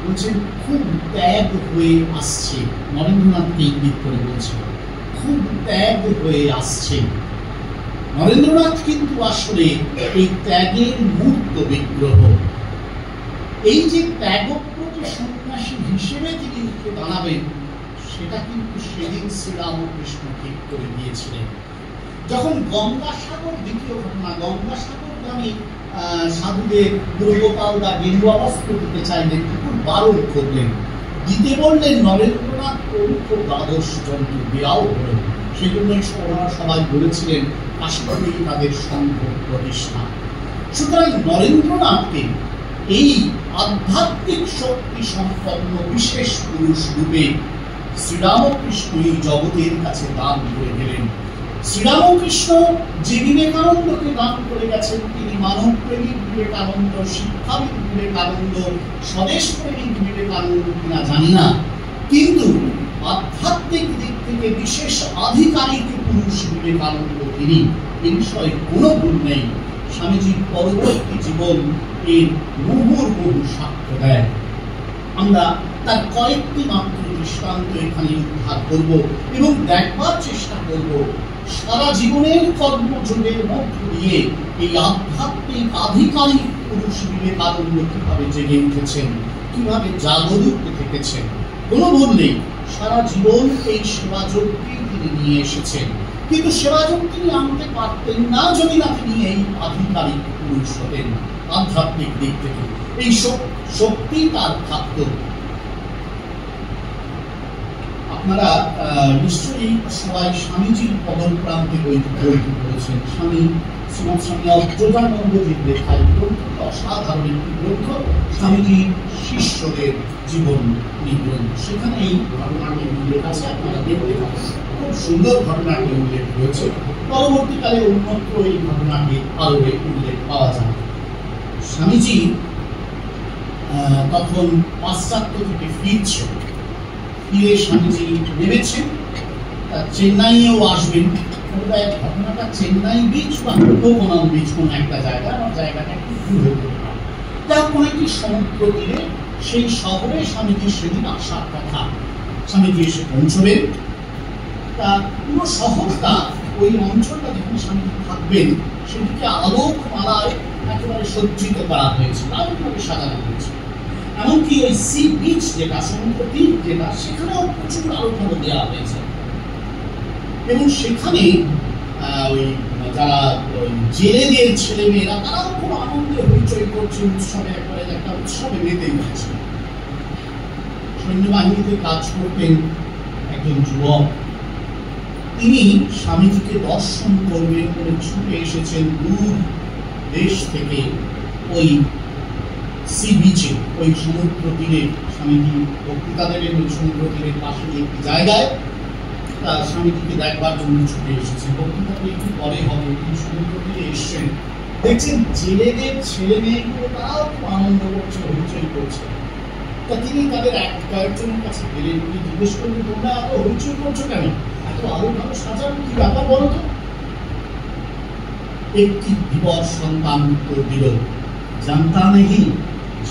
[SPEAKER 2] বলছেন খুব ত্যাগ হয়ে আসছে। নরেন্দ্রনাথকে ইঙ্গিত করে বলছেন খুব ত্যাগ হয়ে আসছে। নরেন্দ্রনাথ কিন্তু আসলে এই ত্যাগের মূর্ত বিগ্রহ। এই যে ত্যাগপ্রতি সন্ন্যাসী হিসেবে তিনি দাঁড়াবেন, সেটা কিন্তু সেদিন শ্রীরামকৃষ্ণ ঠিক করে দিয়েছিলেন। যখন গঙ্গাসাগর, দ্বিতীয় ঘটনা, গঙ্গাসাগরগামী সাধুদের গুরুগোপালদা গেরুয়া বস্ত্র দিতে চাইলেন, ঠাকুর বারণ করলেন, দিতে বললেন নরেন্দ্রনাথ প্রমুখ দ্বাদশ যন্ত্র দেওয়াও হল। সেজন্যই ওনারা সবাই বলেছিলেন কাশ্মীরেই তাদের সংঘ প্রতিষ্ঠা। সুতরাং নরেন্দ্রনাথকে এই আধ্যাত্মিক শক্তি সম্পন্ন বিশেষ পুরুষ রূপে শ্রীরামকৃষ্ণ এই জগতের কাছে দান করে গেলেন। শ্রীরামকৃষ্ণ যে বিবেকানন্দকে দান করে গেছেন, তিনি মানব প্রেমিক বিবেকানন্দ, শিক্ষাবিদ বিবেকানন্দ, স্বদেশ প্রেমিক বিবেকানন্দ কিনা জানি না, কিন্তু আধ্যাত্মিক দিক থেকে বিশেষ আধিকারিক পুরুষ বিবেকানন্দ তিনি। এ বিষয়ে কোনো ভুল নেই। স্বামীজির পরবর্তী জীবন এর মুহুর্মুহু সাক্ষ্য দেয়। আমরা তার কয়েকটি মাত্র দৃষ্টান্ত এখানে উদ্ধার করব এবং দেখবার চেষ্টা করব সারা জীবনের কর্মযোগের মধ্য দিয়ে এই আধ্যাত্মিক আধিকারিক পুরুষ বিবেকানন্দ কিভাবে জেগে উঠেছেন, কিভাবে জাগরুক থেকেছেন। কোনো ভুল নেই, সারা জীবন এই সেবাযোগকে তিনি নিয়ে এসেছেন, কিন্তু সেবাযোগ তিনি আনতে পারতেন না যদি না তিনি এই আধিকারিক পুরুষ হতেন। আধ্যাত্মিক দিক থেকে এই শক্তি তার থাকত। আপনারা নিশ্চয়ই সবাই স্বামীজির পদম প্রান্তে বইটি পড়েছেন। স্বামী শ্রীমৎ স্বামী অদ্বৈতানন্দজির লেখা এই গ্রন্থটি অসাধারণ একটি গ্রন্থ, স্বামীজির শিষ্যদের জীবন গ্রন্থ। সেখানে এই ঘটনাটি উল্লেখ আছে, আপনারা দেখতে পাবেন। খুব সুন্দর ঘটনাটি উল্লেখ রয়েছে। পরবর্তীকালে অন্যত্র এই ঘটনাটি আরো উল্লেখ পাওয়া যায়। স্বামীজি তখন পাশ্চাত্য থেকে ফিরছেন। ফিরে স্বামীজি ভেবেছেন চেন্নাইয়েও আসবেন। ঘটনাটা চেন্নাই বিচ বা কোকোনাম বিচ কোন একটা জায়গা, আমার জায়গাটা একটু ভুল হতে পারে। তার কোন একটি সমুদ্র তীরে সেই শহরে স্বামীজি সেদিন আসার কথা। স্বামীজি এসে পৌঁছবেন। তা পুরো শহরটা, ওই অঞ্চলটা যেখানে স্বামীজি থাকবেন, সেটিকে আলোকমালায় একেবারে সজ্জিত করা হয়েছে, দারুণভাবে সাজানো হয়েছে। এমনকি ওই সি বিচ যেটা, সমুদ্র তীর যেটা, সেখানেও প্রচুর আলোকমালা দেওয়া হয়েছে। এবং সেখানে ওই যারা জেলেদের ছেলে মেয়েরা, তারাও খুব আনন্দে হইচই করছে, উৎসবে একবারে একটা উৎসবে মেতে উঠেছে। সৈন্যবাহিনীতে কাজ করতেন একজন যুবক, তিনি স্বামীজিকে দর্শন করবেন বলে ছুটে এসেছেন দূর দেশ থেকে ওই সি বিচে, ওই সমুদ্র তীরে। স্বামীজি বক্তৃতা দেবেন ওই সমুদ্র তীরের পাশে একটি জায়গায়। স্বামীজিকে দেখবার জন্য ছুটে এসেছেন। বক্তৃতাটি একটু পরে হবে, তিনি সমুদ্র তীরে এসছেন, দেখছেন জেলেদের ছেলে মেয়েগুলো তারাও খুব আনন্দ করছে, হইচই করছে। তা তিনি তাদের কয়েকজনের কাছে গেলেন, তিনি জিজ্ঞেস করলেন, তোমরা এত হইচই করছো কেন, এত আলো ভালো সাজানো, কি ব্যাপার বলো তো? একটি ধীবর সন্তান উত্তর দিল, জানতা নেহি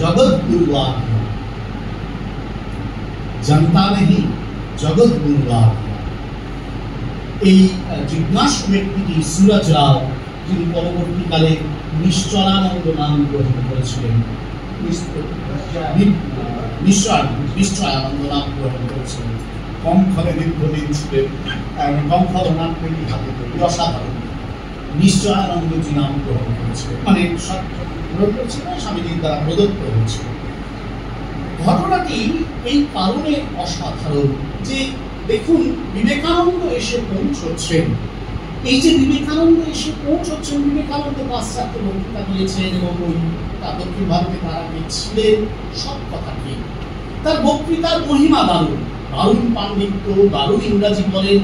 [SPEAKER 2] জগৎ গুরু আজ্ঞা, জানতা নেহি জগৎ গুরু আজ্ঞা। এই জিজ্ঞাসু ব্যক্তিটি সুরজ রাও, যিনি পরবর্তীকালে নিশ্চলানন্দ নাম গ্রহণ করেছিলেন, নিশ্চয়ানন্দ নাম গ্রহণ করেছিলেন। কঙ্খলে দীর্ঘদিন ছিলেন, কঙ্খল নাম তৈরি হাতে তৈরি, অসাধারণ। নিশ্চয়ানন্দজি নাম গ্রহণ করেছিলেন, মানে গ্রহণ করেছিলেন, স্বামীজির দ্বারা প্রদত্ত হয়েছিল। ঘটনাটি এই কারণে অসাধারণ যে দেখুন, বিবেকানন্দ এসে পৌঁছচ্ছেন। এই যে বিবেকানন্দ এসে পৌঁছচ্ছেন, বিবেকানন্দ পাশ্চাত্য বক্তৃতা দিয়েছেন এবং ওই দক্ষিণ ভারতে তারা ছিলেন, সব কথা ঠিক। তার বক্তৃতার মহিমা দারুণ, দারুণ পাণ্ডিত্য, দারুণ ইংরাজি বলেন।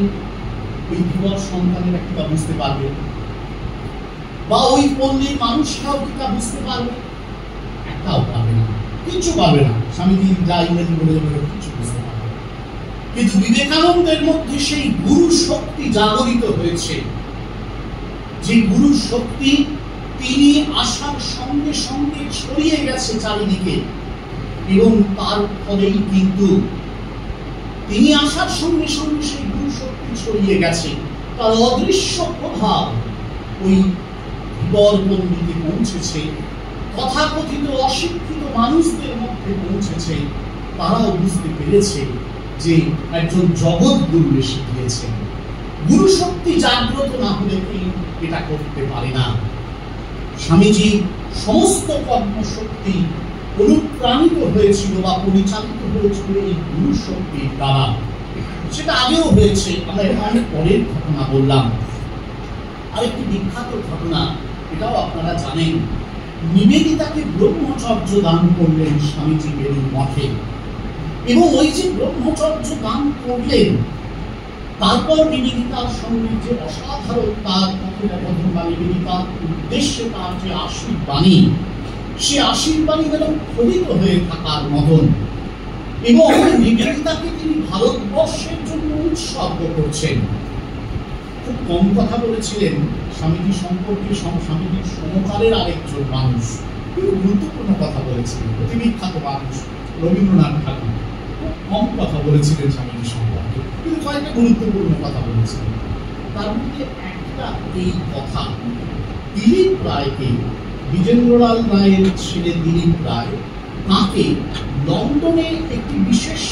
[SPEAKER 2] ওই যুবক সন্তানের একটা বুঝতে পারবে, বা ওই পল্লীর মানুষরাও কিটা বুঝতে পারবে, একটাও পারবে না, কিচ্ছু পারবে না। স্বামীজি যা ইংরেজি বলে কিছু বুঝতে পারবে। কিন্তু বিবেকানন্দের মধ্যে সেই গুরু শক্তি জাগরিত হয়েছে, যে গুরু শক্তি তিনি আসার সঙ্গে সঙ্গে ছড়িয়ে গেছে চারিদিকে। এবং তার ফলেই কিন্তু তিনি আসার সঙ্গে সঙ্গে সেই গুরু শক্তি ছড়িয়ে গেছে, তার অদৃশ্য প্রভাব ওই পল্লীতে পৌঁছেছে, তথাকথিত অশিক্ষিত মানুষদের মধ্যে পৌঁছেছে। তারাও বুঝতে পেরেছে যে একজন জগৎ গুরু এসে গিয়েছেন। গুরু শক্তি জাগ্রত না হলে এটা করতে পারে না। স্বামীজি সমস্ত কর্মশক্তি অনুপ্রাণিত হয়েছিল বা পরিচালিত হয়েছিল এই গুরু শক্তির দ্বারা। সেটা আগেও হয়েছে, আমরা অনেক পরের ঘটনা বললাম। আরেকটি বিখ্যাত ঘটনা, এটাও আপনারা জানেন, নিবেদিতাকে ব্রহ্মচর্য দান করলেন স্বামীজি বেলুড় মঠে, এবং ওই যে ব্রহ্মচর্য দান করলেন, তারপর নিবেদিতার সঙ্গে যে অসাধারণ তার কথোপকথন বা নিবেদিতার উদ্দেশ্যে তার যে আশীর্বাণী, সে আশীর্বাণী যেন ফলিত হয়ে থাকার মতন, এবং নিবেদিতাকে তিনি ভারতবর্ষের জন্য উৎসর্গ করছেন। খুব কম কথা বলেছিলেন স্বামীজি সম্পর্কে স্বামীজির সমকালের আরেকজন মানুষ, কিন্তু গুরুত্বপূর্ণ কথা বলেছিলেন, অতি বিখ্যাত মানুষ রবীন্দ্রনাথ ঠাকুর। খুব কম কথা বলেছিলেন স্বামীজি সম্পর্কে, কিন্তু কয়েকটা গুরুত্বপূর্ণ কথা বলেছিলেন। তার মধ্যে একটা এই কথা, দিলীপ রায়কে, দ্বিজেন্দ্রলাল রায়ের ছেলে দিলীপ রায়, তাকে লন্ডনে একটি বিশেষ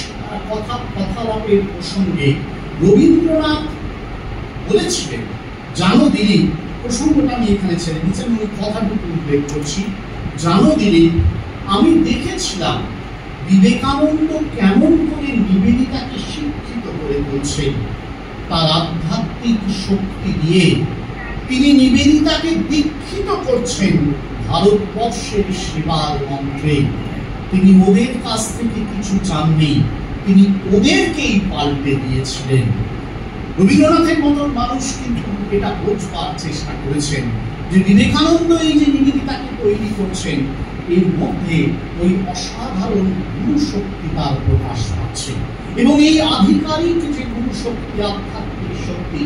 [SPEAKER 2] কথালাপের প্রসঙ্গে রবীন্দ্রনাথ বলেছিলেন, জানো দিলীপ, প্রসঙ্গটা আমি এখানে ছেড়ে দিচ্ছি, আমি ওই কথাটুকু উল্লেখ করছি, জানো দিলীপ, আমি দেখেছিলাম বিবেকানন্দ কেমন করে নিবেদিতাকে শিক্ষিত করে তুলছেন। তার আধ্যাত্মিক শক্তি দিয়ে তিনি নিবেদিতাকে দীক্ষিত করছেন ভারতবর্ষের সেবার মন্ত্রে। তিনি ওদের কাছ থেকে কিছু চাননি, তিনি ওদেরকেই পাল্টে দিয়েছিলেন। রবীন্দ্রনাথের মতন মানুষ কিন্তু এটা বোঝবার চেষ্টা করেছেন যে বিবেকানন্দ এই যে নিবেদিতাকে তৈরি করছেন, এর মধ্যে ওই অসাধারণ গুরু শক্তি তার প্রকাশ পাচ্ছে, এবং এই আধিকারিক যে গুরু শক্তি, আধ্যাত্মিক শক্তি,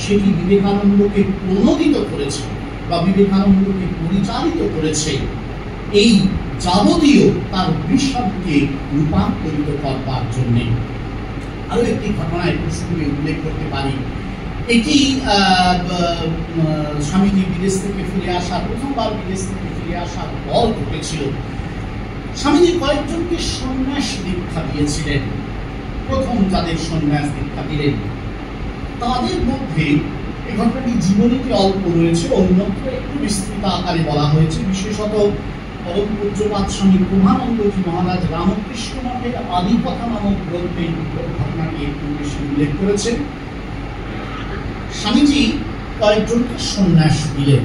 [SPEAKER 2] সেটি বিবেকানন্দকে প্রণোদিত করেছে বা বিবেকানন্দকে পরিচালিত করেছে এই যাবতীয় তার বিষয়কে রূপান্তরিত করবার জন্য। আরো একটি ঘটনা এই প্রসঙ্গে উল্লেখ করতে পারি। এটি স্বামীজি বিদেশ থেকে ফিরে আসা, প্রথমবার বিদেশ থেকে ফিরে আসার পর ঘটেছিল। স্বামীজি কয়েকজনকে সন্ন্যাস দীক্ষা দিয়েছিলেন। প্রথম যাদের সন্ন্যাস দীক্ষা দিলেন, তাদের মধ্যে এই ঘটনাটি জীবনীতে অল্প রয়েছে, অন্যত্র একটু বিস্তৃত আকারে বলা হয়েছে। বিশেষত পরম পূজ্যপাদ স্বামী প্রভানন্দজি মহারাজ রামকৃষ্ণ মঠের আদিকথা নামক গ্রন্থে ঘটনাটি একটু বেশি উল্লেখ করেছেন। স্বামীজি কয়েকজনকে সন্ন্যাস দিলেন।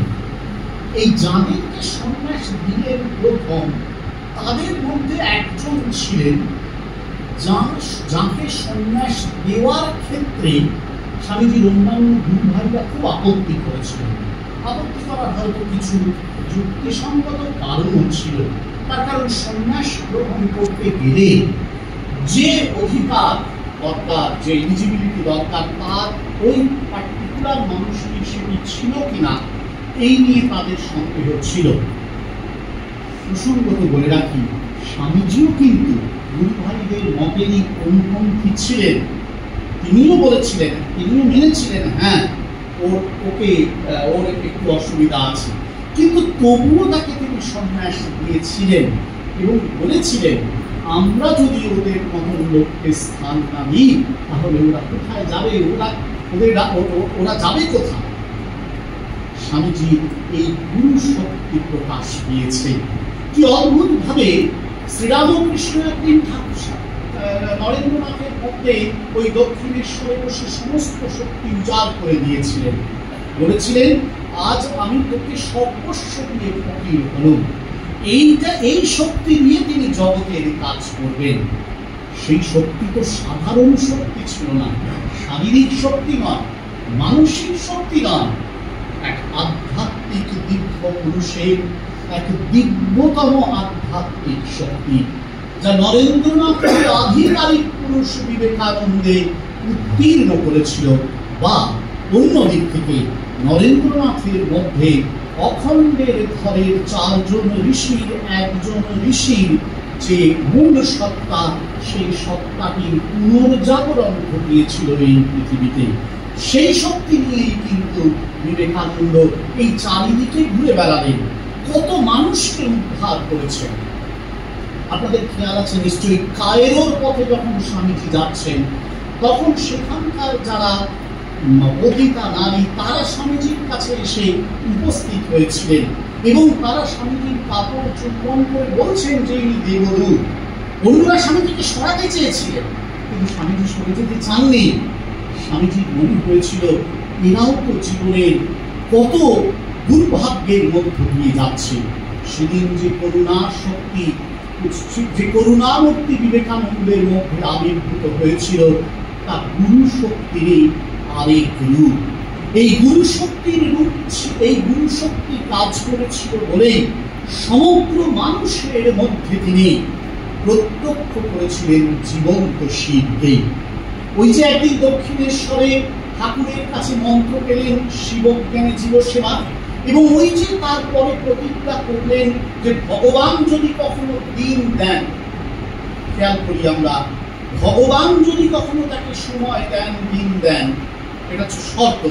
[SPEAKER 2] এই যাদেরকে সন্ন্যাস দিলেন প্রথম, তাদের মধ্যে একজন ছিলেন যাকে সন্ন্যাস দেওয়ার ক্ষেত্রে স্বামীজির অন্যান্য গুরু ভাইরা খুব আপত্তি করেছিলেন। আপত্তি করার হয়তো কিছু যুক্তিসঙ্গত কারণও ছিল। তার কারণ সন্ন্যাস গ্রহণ করতে গেলে যে অধিকার দরকার, যে এলিজিবিলিটি দরকার, তার ওই পার্টিকুলার মানুষটির সেটি ছিল কিনা, এই নিয়ে তাদের সন্দেহ ছিল। প্রসঙ্গত বলে রাখি, স্বামীজিও কিন্তু গুরু ভাইদের মতেরই অনুপন্থী ছিলেন। তিনিও বলেছিলেন, তিনিও মেনেছিলেন, হ্যাঁ ওর একটু অসুবিধা আছে, কিন্তু তবুও তাকে তিনি সন্ন্যাস দিয়েছিলেন এবং বলেছিলেন, আমরা যদি ওদের মতন লোককে স্থান না দিই, তাহলে ওরা কোথায় যাবে, ওরা যাবে কোথায়? স্বামীজি এই গুরু শক্তি প্রকাশ পেয়েছে। কি অদ্ভুত ভাবে শ্রীরামকৃষ্ণ একদিন নরেন্দ্রনাথের মধ্যে ওই দক্ষিণেশ্বরে বসে সমস্ত শক্তি উজাড় করে দিয়েছিলেন। বলেছিলেন, আজ আমি তোকে সর্বস্ব দিয়ে ফকির হলাম। এই শক্তি নিয়ে তিনি জগতের কাজ করবেন। সেই শক্তি তো সাধারণ শক্তি ছিল না, শারীরিক শক্তি নয়, মানসিক শক্তি নয়, এক আধ্যাত্মিক দিব্য পুরুষের এক দিব্যতম আধ্যাত্মিক শক্তি, যা নরেন্দ্রনাথের আধিকারিক পুরুষ বিবেকানন্দে উত্তীর্ণ করেছিল। বা অন্য দিক থেকে নরেন্দ্রনাথের মধ্যে অখণ্ডের ঘরের 4 জন ঋষির একজন ঋষির যে মূল সত্তা, সেই সত্তাটির পুনর্জাগরণ ঘটিয়েছিল এই পৃথিবীতে। সেই শক্তি নিয়েই কিন্তু বিবেকানন্দ এই চারিদিকে ঘুরে বেড়ালেন, কত মানুষকে উদ্ধার করেছেন। আপনাদের খেয়াল আছে নিশ্চয়ই, কায়রোর পথে যখন স্বামীজি যাচ্ছেন, তখন সেখানকার যারা পতিতা নারী, তারা স্বামীজির কাছে এসে উপস্থিত হয়েছিলেন এবং তারা স্বামীজির কাপড় চুম্বন করে বলছেন যে ইনি দেবদূত। অন্যরা স্বামীজিকে সরাতে চেয়েছিলেন, কিন্তু স্বামীজি সরে যেতে চাননি। স্বামীজির মনে হয়েছিল এরাও তো জীবনের কত দুর্ভাগ্যের মধ্য দিয়ে যাচ্ছে। সেদিন যে করুণার শক্তি, যে করুণামূর্তি বিবেকানন্দের মধ্যে আবির্ভূত হয়েছিল, তা গুরু শক্তিরই আরেক রূপ। এই গুরু শক্তির রূপ, এই গুরু শক্তি কাজ করেছিল বলে সমগ্র মানুষের মধ্যে তিনি প্রত্যক্ষ করেছিলেন জীবন্ত শিবকে। ওই যে একদিন দক্ষিণেশ্বরে ঠাকুরের কাছে মন্ত্র পেলেন শিবজ্ঞানে জীব সেবা, এবং ওই যে তারপরে প্রতিজ্ঞা করলেন যে ভগবান যদি কখনো দিন দেন, খেয়াল করি আমরা, ভগবান যদি কখনো তাকে সময় দেন, দিন দেন, এটা হচ্ছে শর্ত,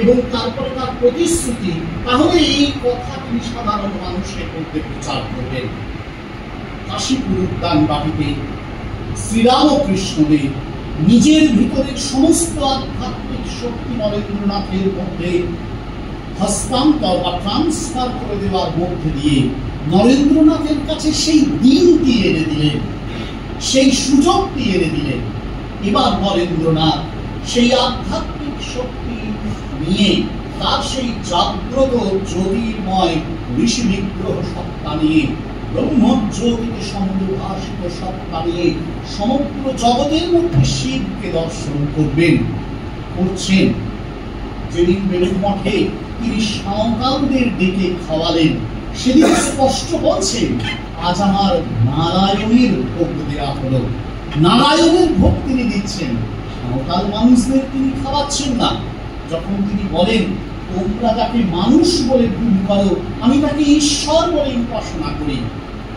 [SPEAKER 2] এবং তারপরে তার প্রতিশ্রুতি, তাহলে এই কথা তিনি সাধারণ মানুষের মধ্যে প্রচার করবেন। কাশীপুর উদ্যান বাটিতে শ্রীরামকৃষ্ণদেব নিজের ভিতরের সমস্ত আধ্যাত্মিক শক্তি নরেন্দ্রনাথের মধ্যে হস্তান্তর বা ট্রান্সফার করে দেওয়ার মধ্যে দিয়ে নরেন্দ্রনাথের কাছে সেই দিনটি এনে দিলেন, সেই সুযোগটি এনে দিলেন। এবার নরেন্দ্রনাথ সেই আধ্যাত্মিক শক্তি নিয়ে, তার সেই জাগ্রত জ্যোতির্ময় ঋষি বিগ্রহ সত্তা নিয়ে, ব্রহ্মজ্যোতিকে সমুদ্রভাসিত সত্তা নিয়ে সমগ্র জগতের মধ্যে শিবকে দর্শন করবেন, করছেন। যেদিন বেলুড় মঠে তিনি সাঁওতালদের ডেকে খাওয়ালেন, সেদিন স্পষ্ট বলছেন, আজ আমার নারায়ণের ভোগ দেওয়া হলো। নারায়ণের ভোগ তিনি দিচ্ছেন, সাঁওতাল মানুষদের তিনি খাওয়াচ্ছেন না। যখন তিনি বলেন, তোমরা যাকে মানুষ বলে ভুল করো, আমি তাকে ঈশ্বর বলে উপাসনা করি,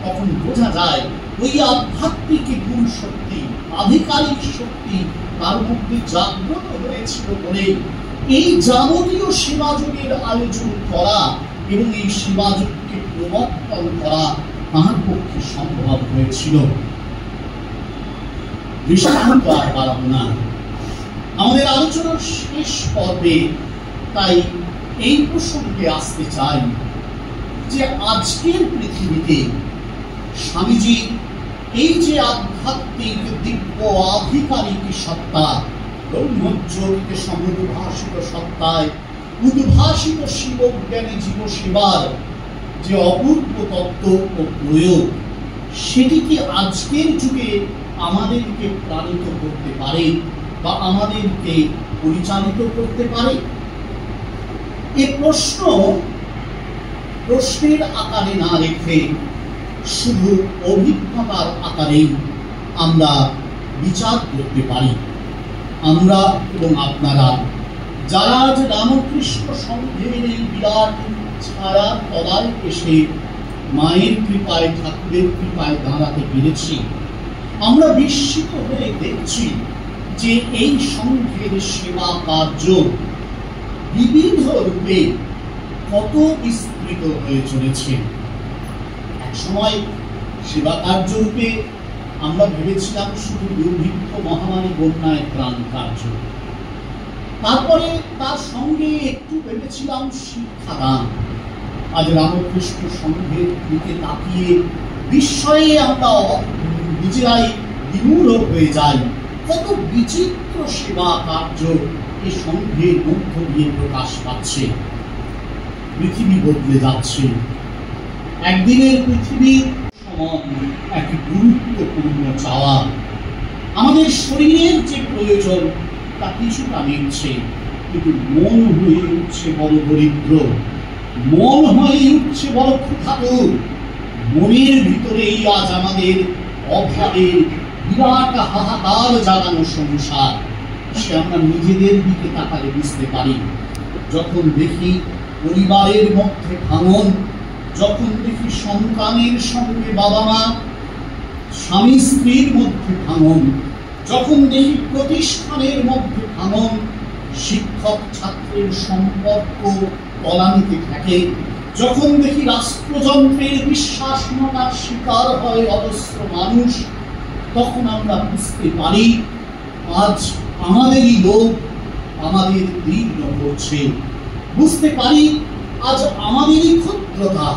[SPEAKER 2] তখন বোঝা যায় ওই আধ্যাত্মিক গুরু শক্তি, আধিকারিক শক্তি তার মধ্যে জাগ্রত হয়েছিল বলে এই যাবতীয় সেবাযজ্ঞের আয়োজন করা এবং এই সেবাযজ্ঞকে প্রবর্তন করা তাঁর পক্ষে সম্ভব হয়েছিল। দৃষ্টান্ত আর বাড়াবো না, আমাদের আলোচনার শেষ পর্বে তাই এই প্রসঙ্গে আসতে চাই যে আজকের পৃথিবীতে স্বামীজি এই যে আধ্যাত্মিক দিব্য আধিকারিক সত্তা, ব্রহ্মজ্যোতিকে সমুদ্রভাসিত সত্তায় উদ্ভাসিত শিবজ্ঞানী জীব সেবার যে অপূর্ব তত্ত্ব ও প্রয়োগ, সেটি কি আজকের যুগে আমাদেরকে প্রাণিত করতে পারে বা আমাদেরকে পরিচালিত করতে পারে? এ প্রশ্নের আকারে না রেখে শুধু অভিজ্ঞতার আকারেই আমরা বিচার করতে পারি। আমরা এবং আপনারা যারা আজ রামকৃষ্ণ সংঘের এই বিরাট ছায়া তলায় এসে মায়ের কৃপায়, ঠাকুরের কৃপায় দাঁড়াতে পেরেছি, আমরা বিস্মিত হয়ে দেখছি যে এই সংঘের সেবা কার্য বিবিধ রূপে কত বিস্তৃত হয়ে চলেছে। এক সময় সেবা কার্য রূপে আমরা ভেবেছিলাম শুধু দুর্ভিক্ষ, মহামারী, বন্যায় ত্রাণ কার্য, তারপরে তার সঙ্গে একটু ভেবেছিলাম শিক্ষাদান। আজ রামকৃষ্ণ সংঘের দিকে তাকিয়ে বিস্ময়ে আমরা নিজেরাই বিমূঢ় হয়ে যাই। কত বিচিত্র সেবা কার্য এই সংঘের মধ্য দিয়ে প্রকাশ পাচ্ছে। পৃথিবী বদলে যাচ্ছে। একদিনের পৃথিবীর সমান এক গুরুত্বপূর্ণ চাওয়া, আমাদের শরীরের যে প্রয়োজন তা কিছুটা মিটছে, কিন্তু মন হয়ে উঠছে বড় দরিদ্র, মন হয়ে উঠছে বড় ক্ষুধাতুর। মনের ভিতরেই আজ আমাদের অভাবের বিরাট হাহাকার জাগানো সংসার। সে আমরা নিজেদের দিকে তাকালে বুঝতে পারি। যখন দেখি পরিবারের মধ্যে ভাঙন, যখন দেখি সন্তানের সঙ্গে বাবা মা, স্বামী স্ত্রীর মধ্যে ভাঙন, যখন দেখি প্রতিষ্ঠানের মধ্যে ভাঙন, শিক্ষক ছাত্রের সম্পর্ক তলানিতে থাকে, যখন দেখি রাষ্ট্রযন্ত্রের বিশ্বাসহীনতার শিকার হয় অজস্র মানুষ, তখন আমরা বুঝতে পারি আজ আমাদেরই লোক আমাদের দীর্ণ করছে। বুঝতে পারি আজ আমাদেরই ক্ষুদ্রতা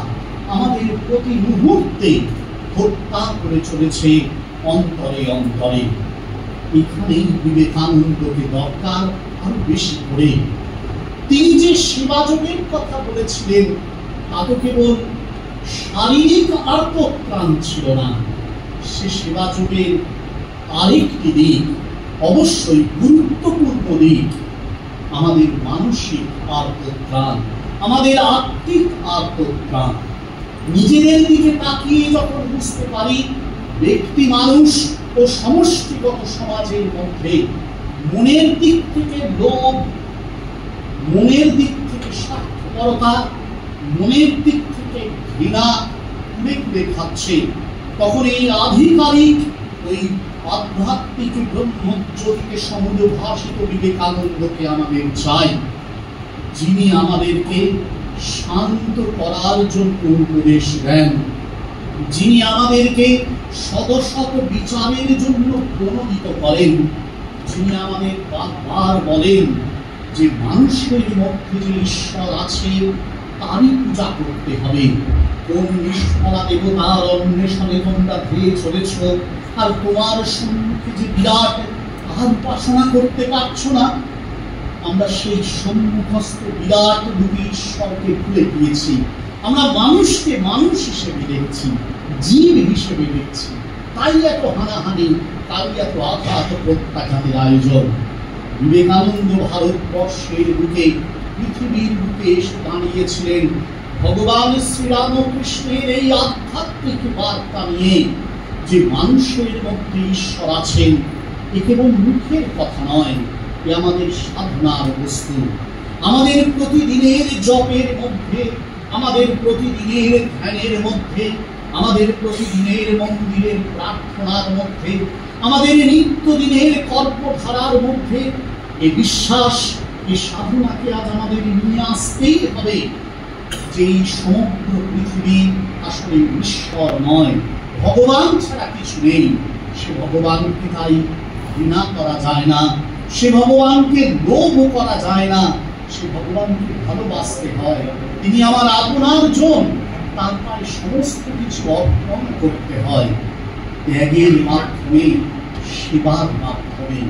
[SPEAKER 2] আমাদের প্রতি মুহূর্তে হত্যা করে চলেছে অন্তরে অন্তরে। এখানেই বিবেকানন্দকে দরকার আরো বেশি করে। তিনি যে সেবাযোগের কথা বলেছিলেন তা তো কেবল শারীরিক আর্তত্রাণ ছিল না, সে সেবাযোগের আরেকটি দিক, অবশ্যই গুরুত্বপূর্ণ দিক, আমাদের মানসিক আর্তত্রাণ, আমাদের আত্মিক আর্তত্রাণ। নিজেদের দিকে তাকিয়ে যখন বুঝতে পারি ব্যক্তি মানুষ ও সমষ্টিগত সমাজের মধ্যে মনের দিক থেকে লোভ, মনের দিক থেকে স্বার্থপরতা, মনের দিক থেকে ঘৃণা কুড়ে কুড়ে খাচ্ছে, তখন এই আধিকারিক ওই আধ্যাত্মিক ব্রহ্মজ্যোতিকে সমুদ্রভাসিত বিবেকানন্দকে আমাদের চাই, যিনি আমাদেরকে শান্ত করার জন্য উপদেশ দেন, যিনি আমাদেরকে শত শত বিচারের জন্য প্রণোদিত করেন, যিনি আমাদের বারবার বলেন যে মানুষের মধ্যে যে ঈশ্বর আছে তারই পূজা করতে হবে। কোন নিষ্ফলা দেবতার অন্বেষণে তোমরা ধেয়ে চলেছ, আর তোমার সম্মুখে যে বিরাট আর উপাসনা করতে পারছো না। আমরা সেই সম্মুখস্থ বিরাট রূপী ঈশ্বরকে ভুলে গিয়েছি। আমরা মানুষকে মানুষ হিসেবে দেখছি, জীব হিসেবে দেখছি। তাই এত হানাহানি, তাই এত আঘাত প্রত্যাঘাতের আয়োজন। বিবেকানন্দ ভারতবর্ষের বুকে, পৃথিবীর বুকে এসে দাঁড়িয়েছিলেন ভগবান শ্রীরামকৃষ্ণের এই আধ্যাত্মিক বার্তা নিয়ে যে মানুষের মধ্যে ঈশ্বর আছেন। এ কেবল মুখের কথা নয়, এ আমাদের সাধনার বস্তু। আমাদের প্রতিদিনের জপের মধ্যে, আমাদের প্রতিদিনের ধ্যানের মধ্যে, আমাদের প্রতিদিনের মন্দিরের প্রার্থনার মধ্যে, আমাদের নিত্যদিনের কর্মধারার মধ্যে এই বিশ্বাস, এই সাধনাকে আজ আমাদের নিয়ে আসতেই হবে যে এই সমগ্র পৃথিবী আসলে ঈশ্বর নয়, ভগবান ছাড়া কিছু নেই। সে ভগবানকে তাই ঘৃণা করা যায় না, সে ভগবানকে লোভ করা যায় না, সে ভগবানকে ভালোবাসতে হয়। তিনি আমার আপনার জন, তার পায়ে সমস্ত কিছু অর্পণ করতে হয়, ত্যাগের মাধ্যমে, সেবার মাধ্যমে।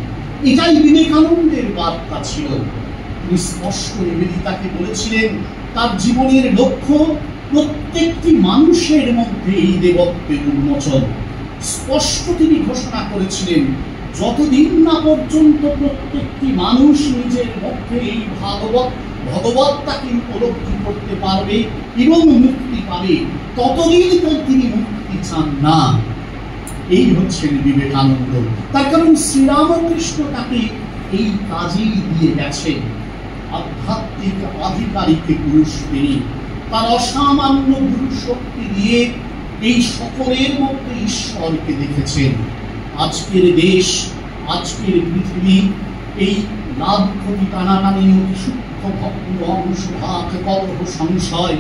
[SPEAKER 2] এটাই বিবেকানন্দের বার্তা ছিল। তিনি স্পষ্ট নিবেদিতাকে বলেছিলেন তার জীবনের লক্ষ্য প্রত্যেকটি মানুষের মধ্যে এই দেবত্বের উন্মোচন। স্পষ্ট তিনি ঘোষণা করেছিলেন যতদিন না পর্যন্ত প্রত্যেকটি মানুষ নিজের মধ্যে এই ভগবত্তাকে উপলব্ধি করতে পারবে এবং মুক্তি পাবে, ততদিন তিনি মুক্তি চান না। এই হচ্ছেন বিবেকানন্দ। তার কারণ শ্রীরামকৃষ্ণ তাকে এই কাজেই দিয়ে গেছেন। আধ্যাত্মিক আধিকারিক পুরুষ তিনি, তার অসামান্য গুরু শক্তি দিয়ে এই সকলের মধ্যে ঈশ্বরকে দেখেছেন। আজকের দেশ, আজকের পৃথিবী এই লাভ ক্ষতি টানাটানি, অতি সূক্ষ্ম ভগ্ন অংশভাগ, কলহ সংশয়,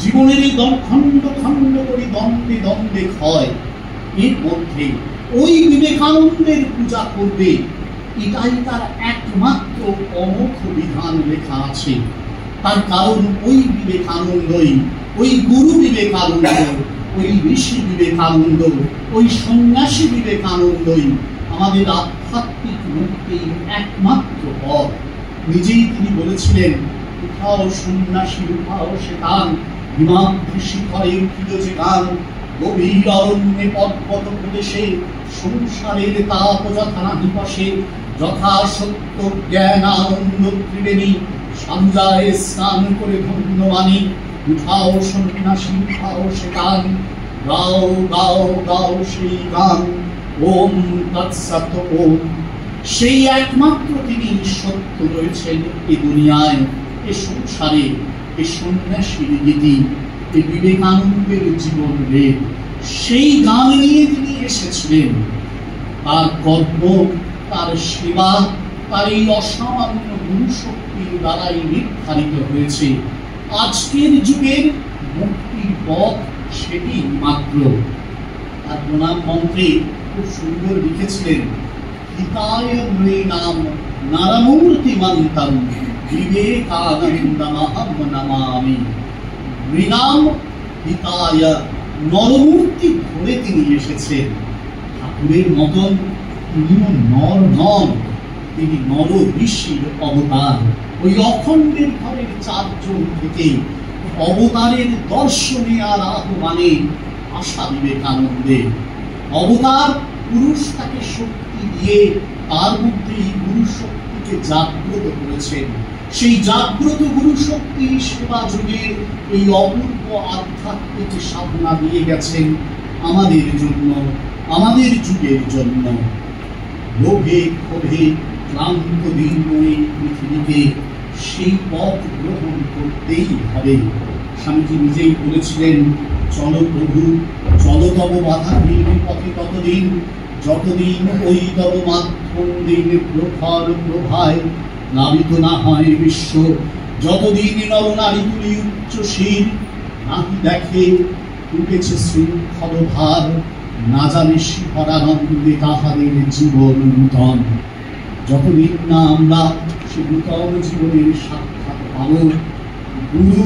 [SPEAKER 2] জীবনের এই খণ্ড খণ্ড করে দ্বন্দ্বে দ্বন্দ্বে ক্ষয়, এর মধ্যে ওই বিবেকানন্দের পূজা করবে, এটাই তার একমাত্র অমোঘ বিধান লেখা আছে। তার কারণ ওই বিবেকানন্দই, ওই গুরু বিবেকানন্দ, ওই ঋষি বিবেকানন্দ, ওই সন্ন্যাসী বিবেকানন্দই আমাদের আধ্যাত্মিক মুক্তির একমাত্র পথ। নিজেই তিনি বলেছিলেন, উঠাও সন্ন্যাসী উঠাও সে গান, হিমাদ্রি শিখরে উঠিল যে গান, গভীর অরণ্যে পর্বত প্রদেশে সংসারের তাপ যথা নাহি পাশে, যথা সত্য জ্ঞান আনন্দ ত্রিবেণী, সঞ্জয় স্নান করে ধন্যবাণী, উঠাও সন্ন্যাসী উঠাও সে গান, গাও গাও গাও সেই গান, ওম তৎসৎ ওম। সেই একমাত্র তিনি সত্য রয়েছেন এই দুনিয়ায়, এ সংসারে, এ সন্ন্যাসীর গীতি, এই বিবেকানন্দের জীবন রেখ। সেই গান নিয়ে তিনি এসেছিলেন। তার কর্ম, তার সেবা, তার এই অসামান্য গুরু শক্তির দ্বারাই নির্ধারিত হয়েছে। আজকের যুগের মুক্তির পথ সেটি মাত্র। তার প্রণাম মন্ত্রে খুব সুন্দর লিখেছিলেন, হিতায় নাম নারামূর্তি মান্তাম বিবেকানন্দমহং নমামি। মৃণাম হিতায় নরমূর্তি ধরে তিনি এসেছেন। ঠাকুরের মতন তিনিও নর নন, তিনি নর ঋষির অবতার। ওই অখণ্ডের ঘরের 4 জন থেকে অবতারের দর্শনে আর আহ্বানে আশা বিবেকানন্দের। অবতার পুরুষ তাকে শক্তি দিয়ে তার মধ্যে এই গুরু শক্তিকে জাগ্রত করেছেন। সেই জাগ্রত গুরু শক্তি সেবা যুগের এই অপূর্ব আধ্যাত্মিক সাধনা দিয়ে গেছেন আমাদের জন্য, আমাদের যুগের জন্য। লোভে ক্ষোভে ক্লান্ত দীর্ঘ এই পৃথিবীকে সেই পথ গ্রহণ করতেই হবে। স্বামীজি নিজেই বলেছিলেন, চলো প্রভু চলো তব বাধাহীন পথে ততদিন, যতদিন ওই তব মাধ্যম দিন প্রখর প্রভায় নাবিত না হয় বিশ্ব। যতদিন নরনারী তুলি উচ্চ শির, নাহি দেখে উঠেছে শৃঙ্খল ভার, না জানে শিহরানন্দে তাহাদের জীবন নূতন। যতদিন না আমরা সে নূতন জীবনের সাক্ষাৎ পাব গুরু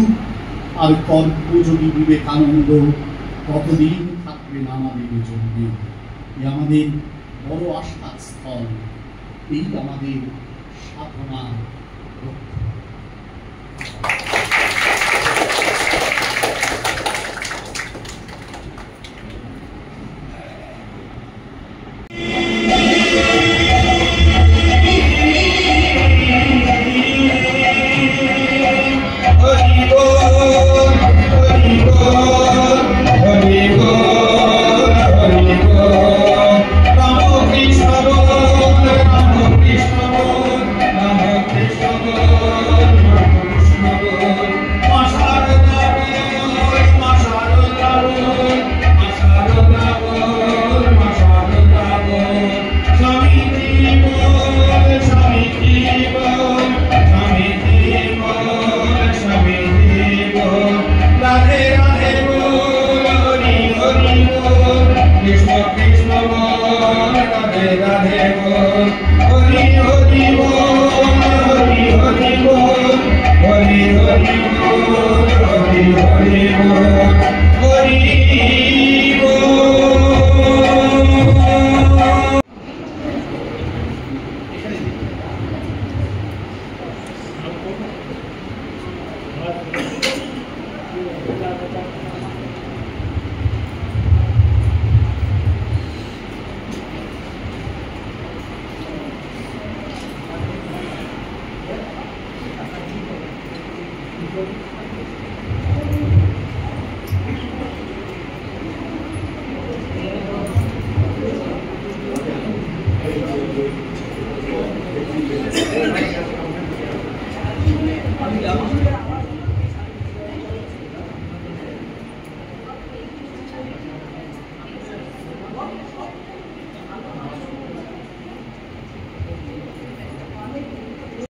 [SPEAKER 2] আর কর্মযোগী বিবেকানন্দ, ততদিন থাকবেন আমাদের জন্য। আমাদের বড় আশার স্থল, এই আমাদের সাধনা।
[SPEAKER 3] Hare